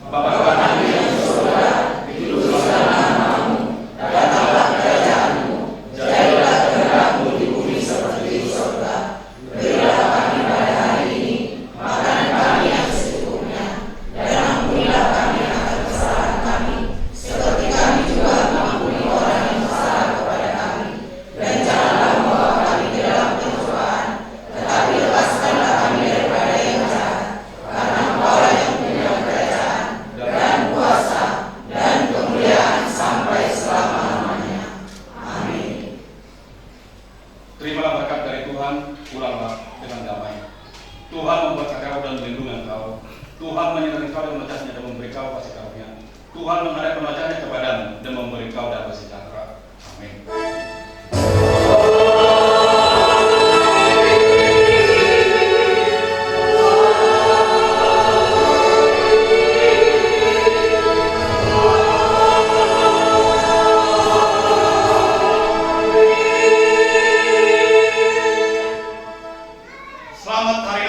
Bapa kami yang di surga, dikuduskanlah namamu, datanglah kerajaanmu, jadilah kehendakmu di bumi seperti di surga. Berilah kami pada hari ini makanan kami yang secukupnya, dan ampunilah kami akan kesalahan kami, seperti kami juga mengampuni orang yang bersalah kepada kami. Dan janganlah membawa kami ke dalam pencobaan, tetapi lepaskanlah kami daripada yang jahat, karena Engkaulah yang punya kerajaan dan kuasa dan kemuliaan sampai selama-lamanya. Amin. Terimalah berkat dari Tuhan, pulanglah dengan damai. Tuhan memberkati kau dan melindungi engkau. Tuhan menyertai kau dan wajahnya dan memberi kau kasih karunia. Tuhan menghadapkan wajahnya kepadamu dan memberi kau damai sejahtera. Amin. Selamat hari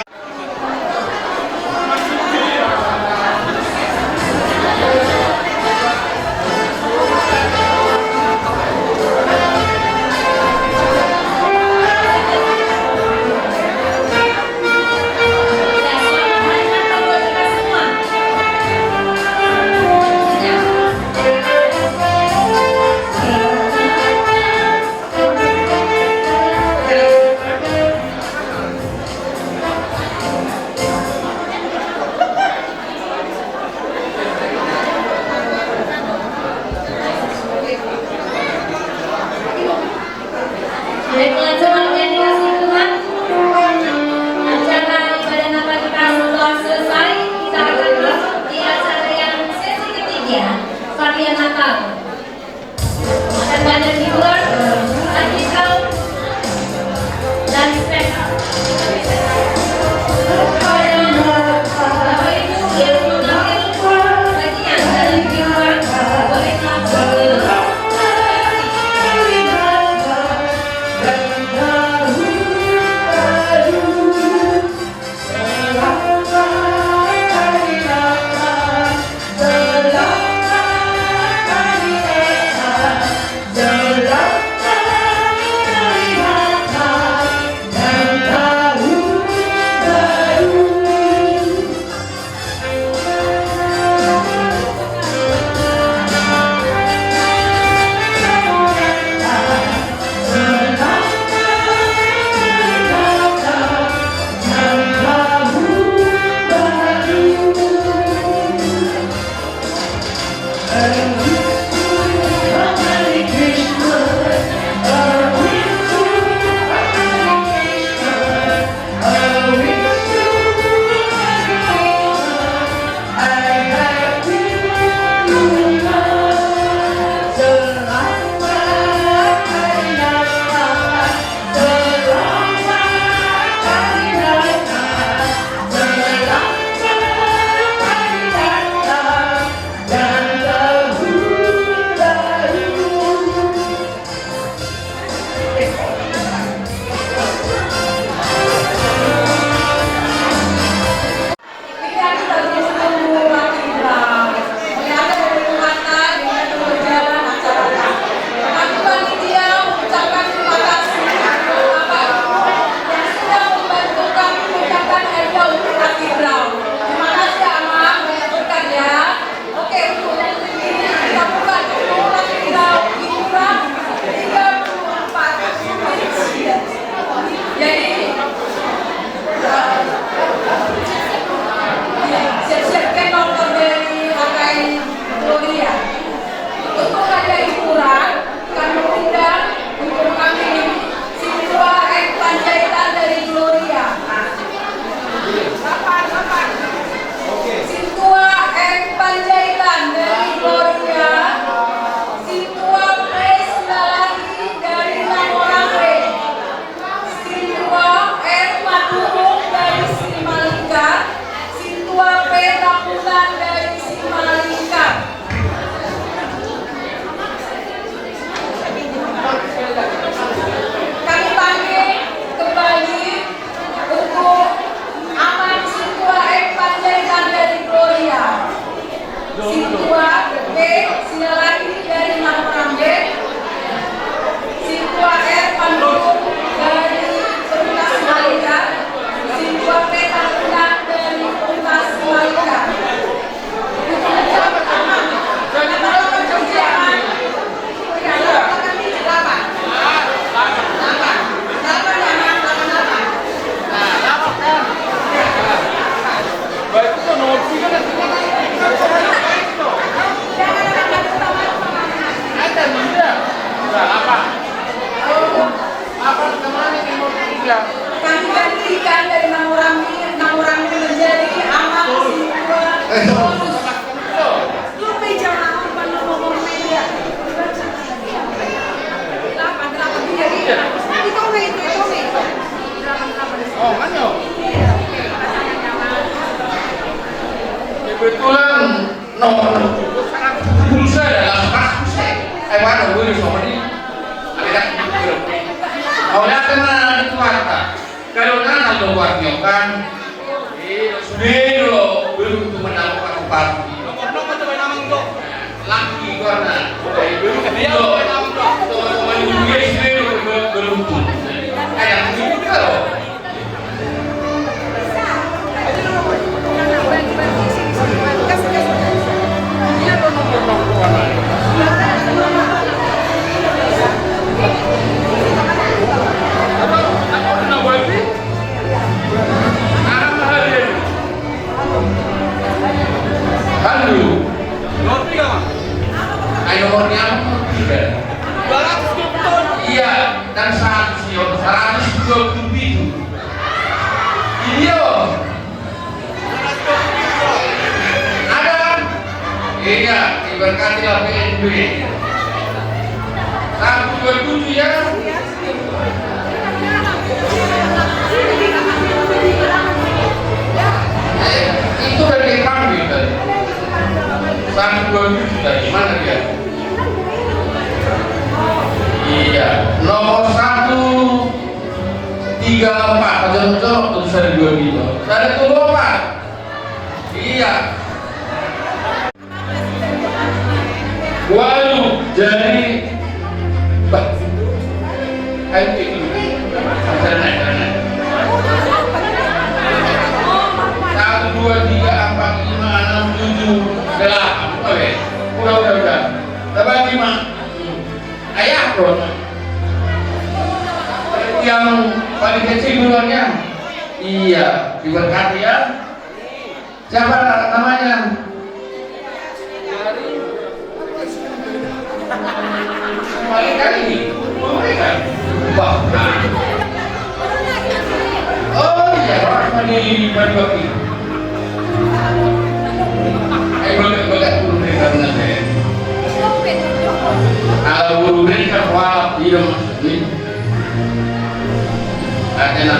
Kebetulan nomor pulsa adalah kasus mana gue sama ini ada awalnya kena dituarkan kalau nana lo buatnya kan sudah lo belum untuk menawarkan parti nomor tuh nama itu laki karena belum lo teman-teman juga sudah belum tuh kayak gitu kalau nomornya iya dan 127 iya ada iya diberkati lah PNB 127 ya itu dari kami tadi 127 dari mana dia? Iya, nomor 134 betul tulisan 2 gitu. Ada tuh 4. Iya. Waduh, jadi ayo itu. Satu, dua, tiga, 4, 5, 6, 7, 8. Oke, udah. Tambah 5. Ayah bro, yang paling kecil duluannya, iya diberkati ya. Siapa namanya? Paling kali mereka. Oh iya, di bagi. Boleh dulu mereka benar. Kalau berikan wah hidup ini, ada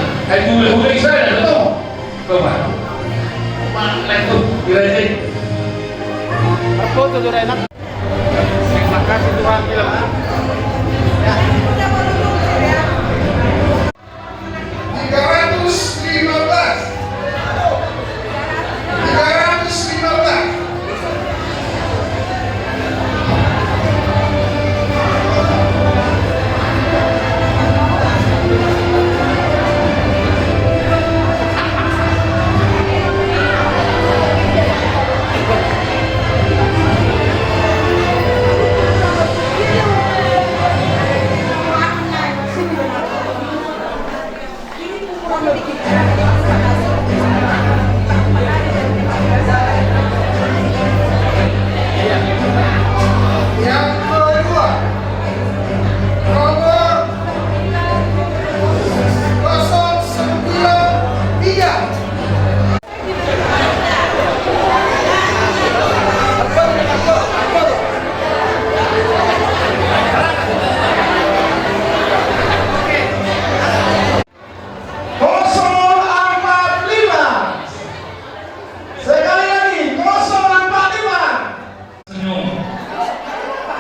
boleh saya betul, coba, laptop dirajin, aku tuh enak, terima kasih Tuhan film. 315.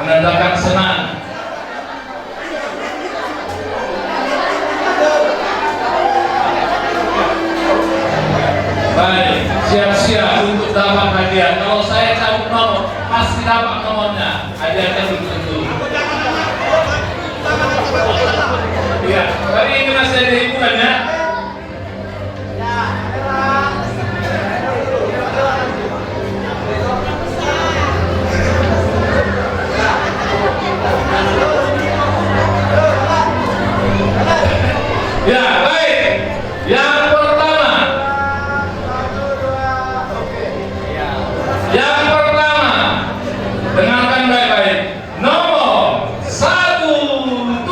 menandakan senang. Baik, siap-siap untuk dapat hadiah. Kalau saya cabut nomor, pasti dapat nomornya. Hadiahnya begitu. Iya, tapi ini masih ada hiburan ya. Ya, baik. Yang pertama. Yang pertama. Dengarkan baik-baik. Nomor 171.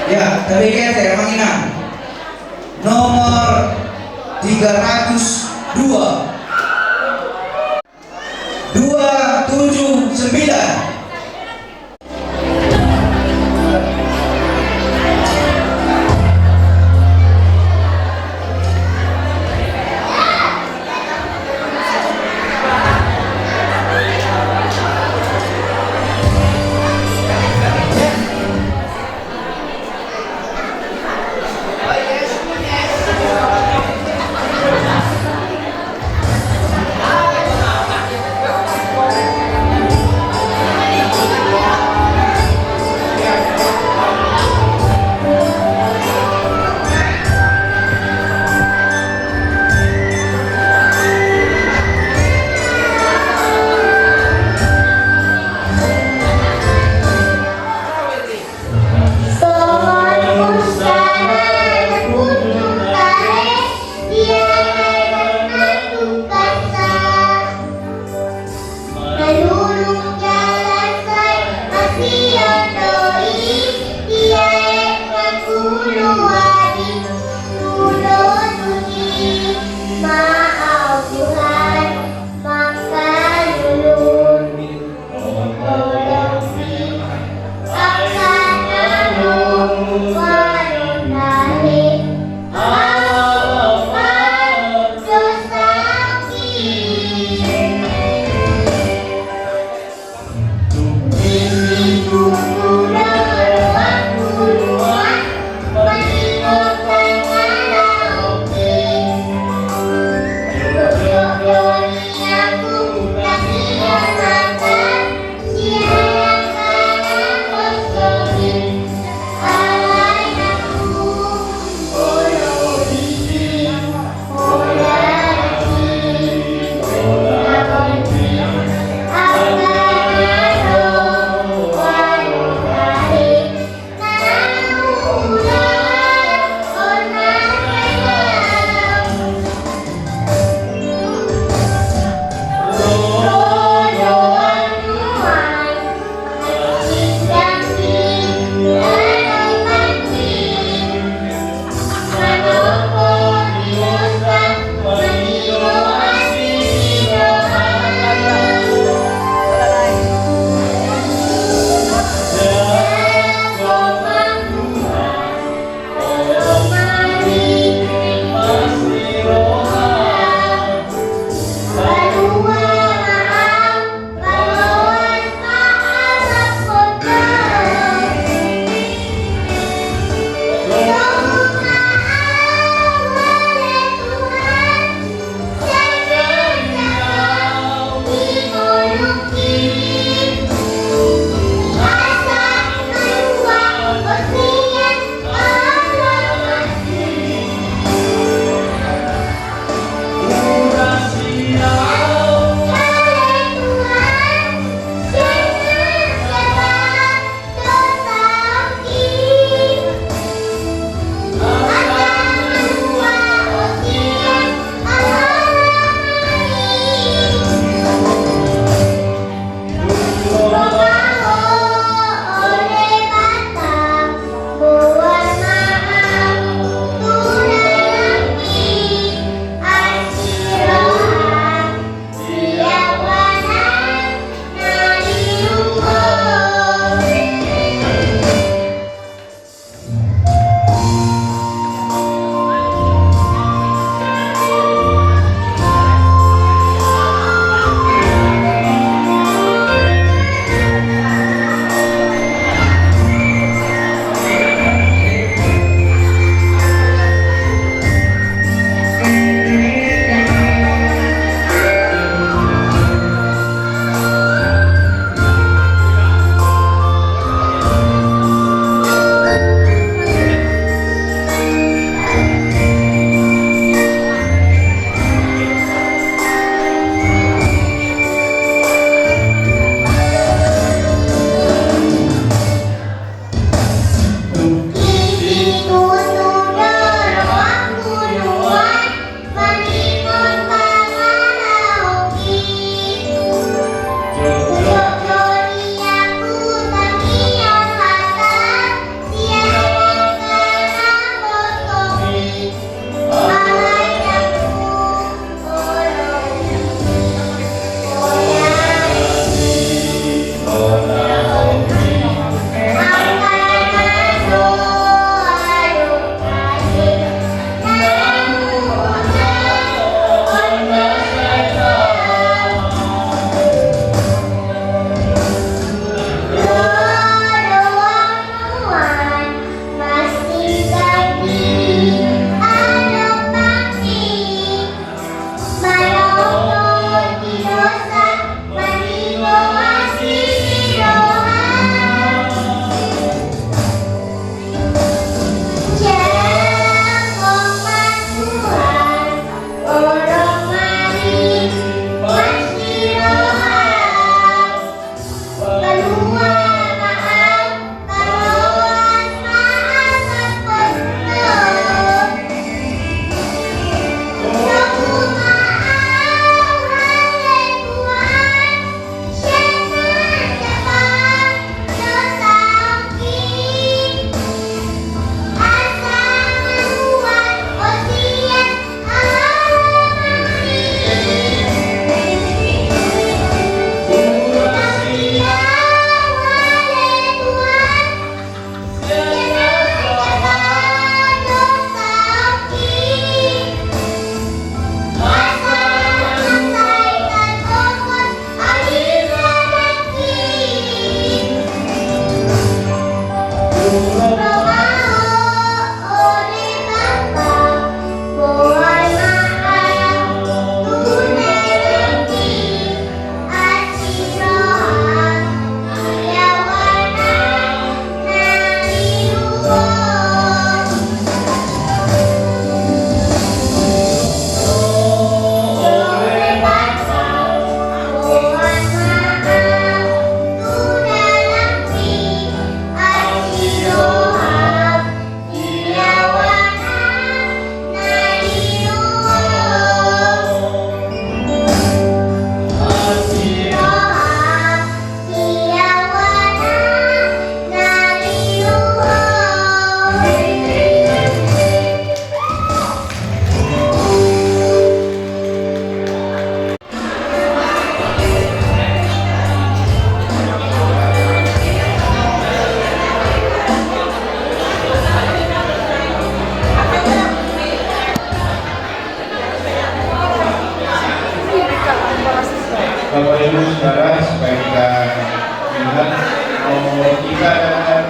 Ya, demikian saya mengingat nomor 302 279.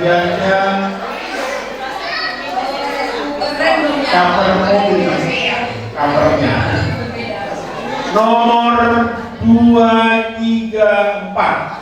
selanjutnya cover mobil, covernya nomor 234.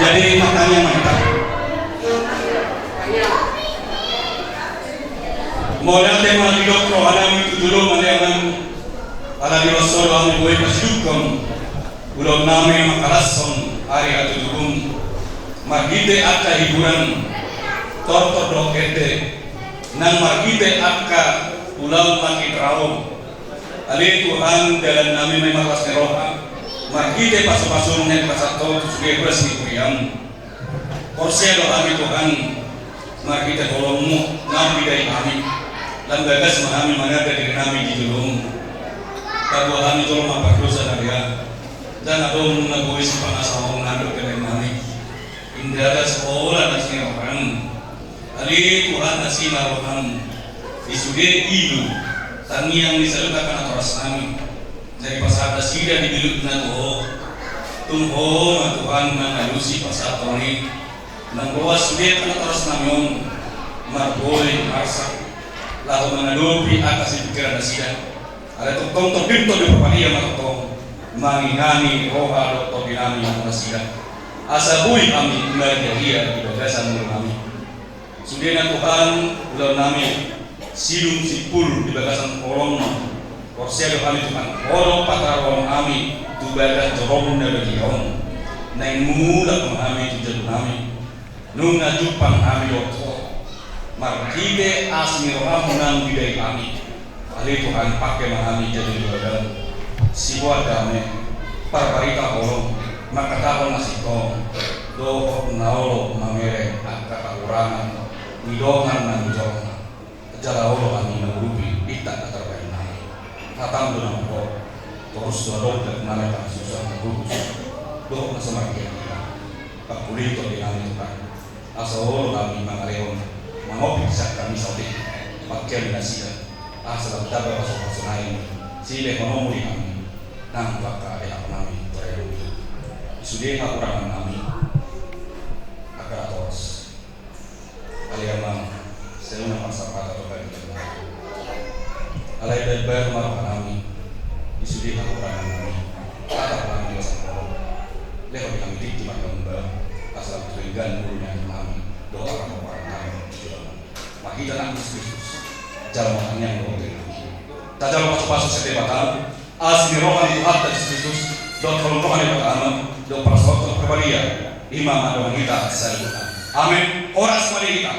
Jadi makanya mantap. Modal tema di dokter ada itu dulu maliakan ada di rosol kami boleh bersyukur. Udah nama makarason hari atau dukung. Magite akka hiburan torto dokete nang magite akka ulang lagi keraw. Ali Tuhan dalam nama memakas neroha. Magite pasu-pasunnya pasato sudah bersih kuriam. Korse doa Tuhan. Magite tolongmu nabi dari kami. Dan gagas menami mana dari kami di julung. Kabuhan itu rumah pak dosa dari ya. Dan ada mengakuis panasau mengaduk dari kami. Indah ada sekolah nasi orang. Ali Tuhan nasi narohan. Isude ilu. Tani yang disalurkan atau rasami. Dari pasar dasida di bilut na to. Tumho na Tuhan na ngalusi pasar toni. Nang bawa sudet na terus namyon. Marboy marsak. Lahu mengadupi atas pikiran dasida. Ada tukong tobinto di papania matotong. Mangingani roha doktor binami yang dasida. Asabui kami kembali dia di bagasan mulut kami. Sudah Tuhan ulah nami sidung sipul di bagasan kolong. Korsia kami Tuhan, orang pakar orang kami, tu bagas jorong dari kiong, naik mula kami tu jadu kami, nunga jupang kami doktor, markide asmi roham nang bidai kami, ali Tuhan pakai kami jadu bagas, siwa kami, parparita orang, maka tahun masih kong, do naolo mamere angka kekurangan, Midongan nan midongan. Jala olo kami nagurupi itak terbaik nami. Hatam do nampo. Terus dorong dan nalakan susah nagurus. Do nasamakian kita. Pakulito di kami tukan. Asa olo kami mangareon. Mangopik sak kami sautik. Pakian nasiya. Asa tabah pasok pasanain. Sile konomuli kami. Nang baka enak kami terlalu. Sudah kekurangan kami. Agak atas. Kalian mang. Saya nak masa pada tokai kita. Alai berber marah kami, isudi kekurangan kami. Kata kami masa lalu. Lewat kami di mana kembali. Asal tujuan gurunya kami. Doa kekurangan kami. Maki dalam Kristus. Jalan makannya yang doa kami. Tak jalan pasuk setiap batal. Asli rohani Tuhan dan Kristus. Doa kalau rohani pertama. Doa persoalan perbalia. Imam adalah kita. Amin. Orang semua kita.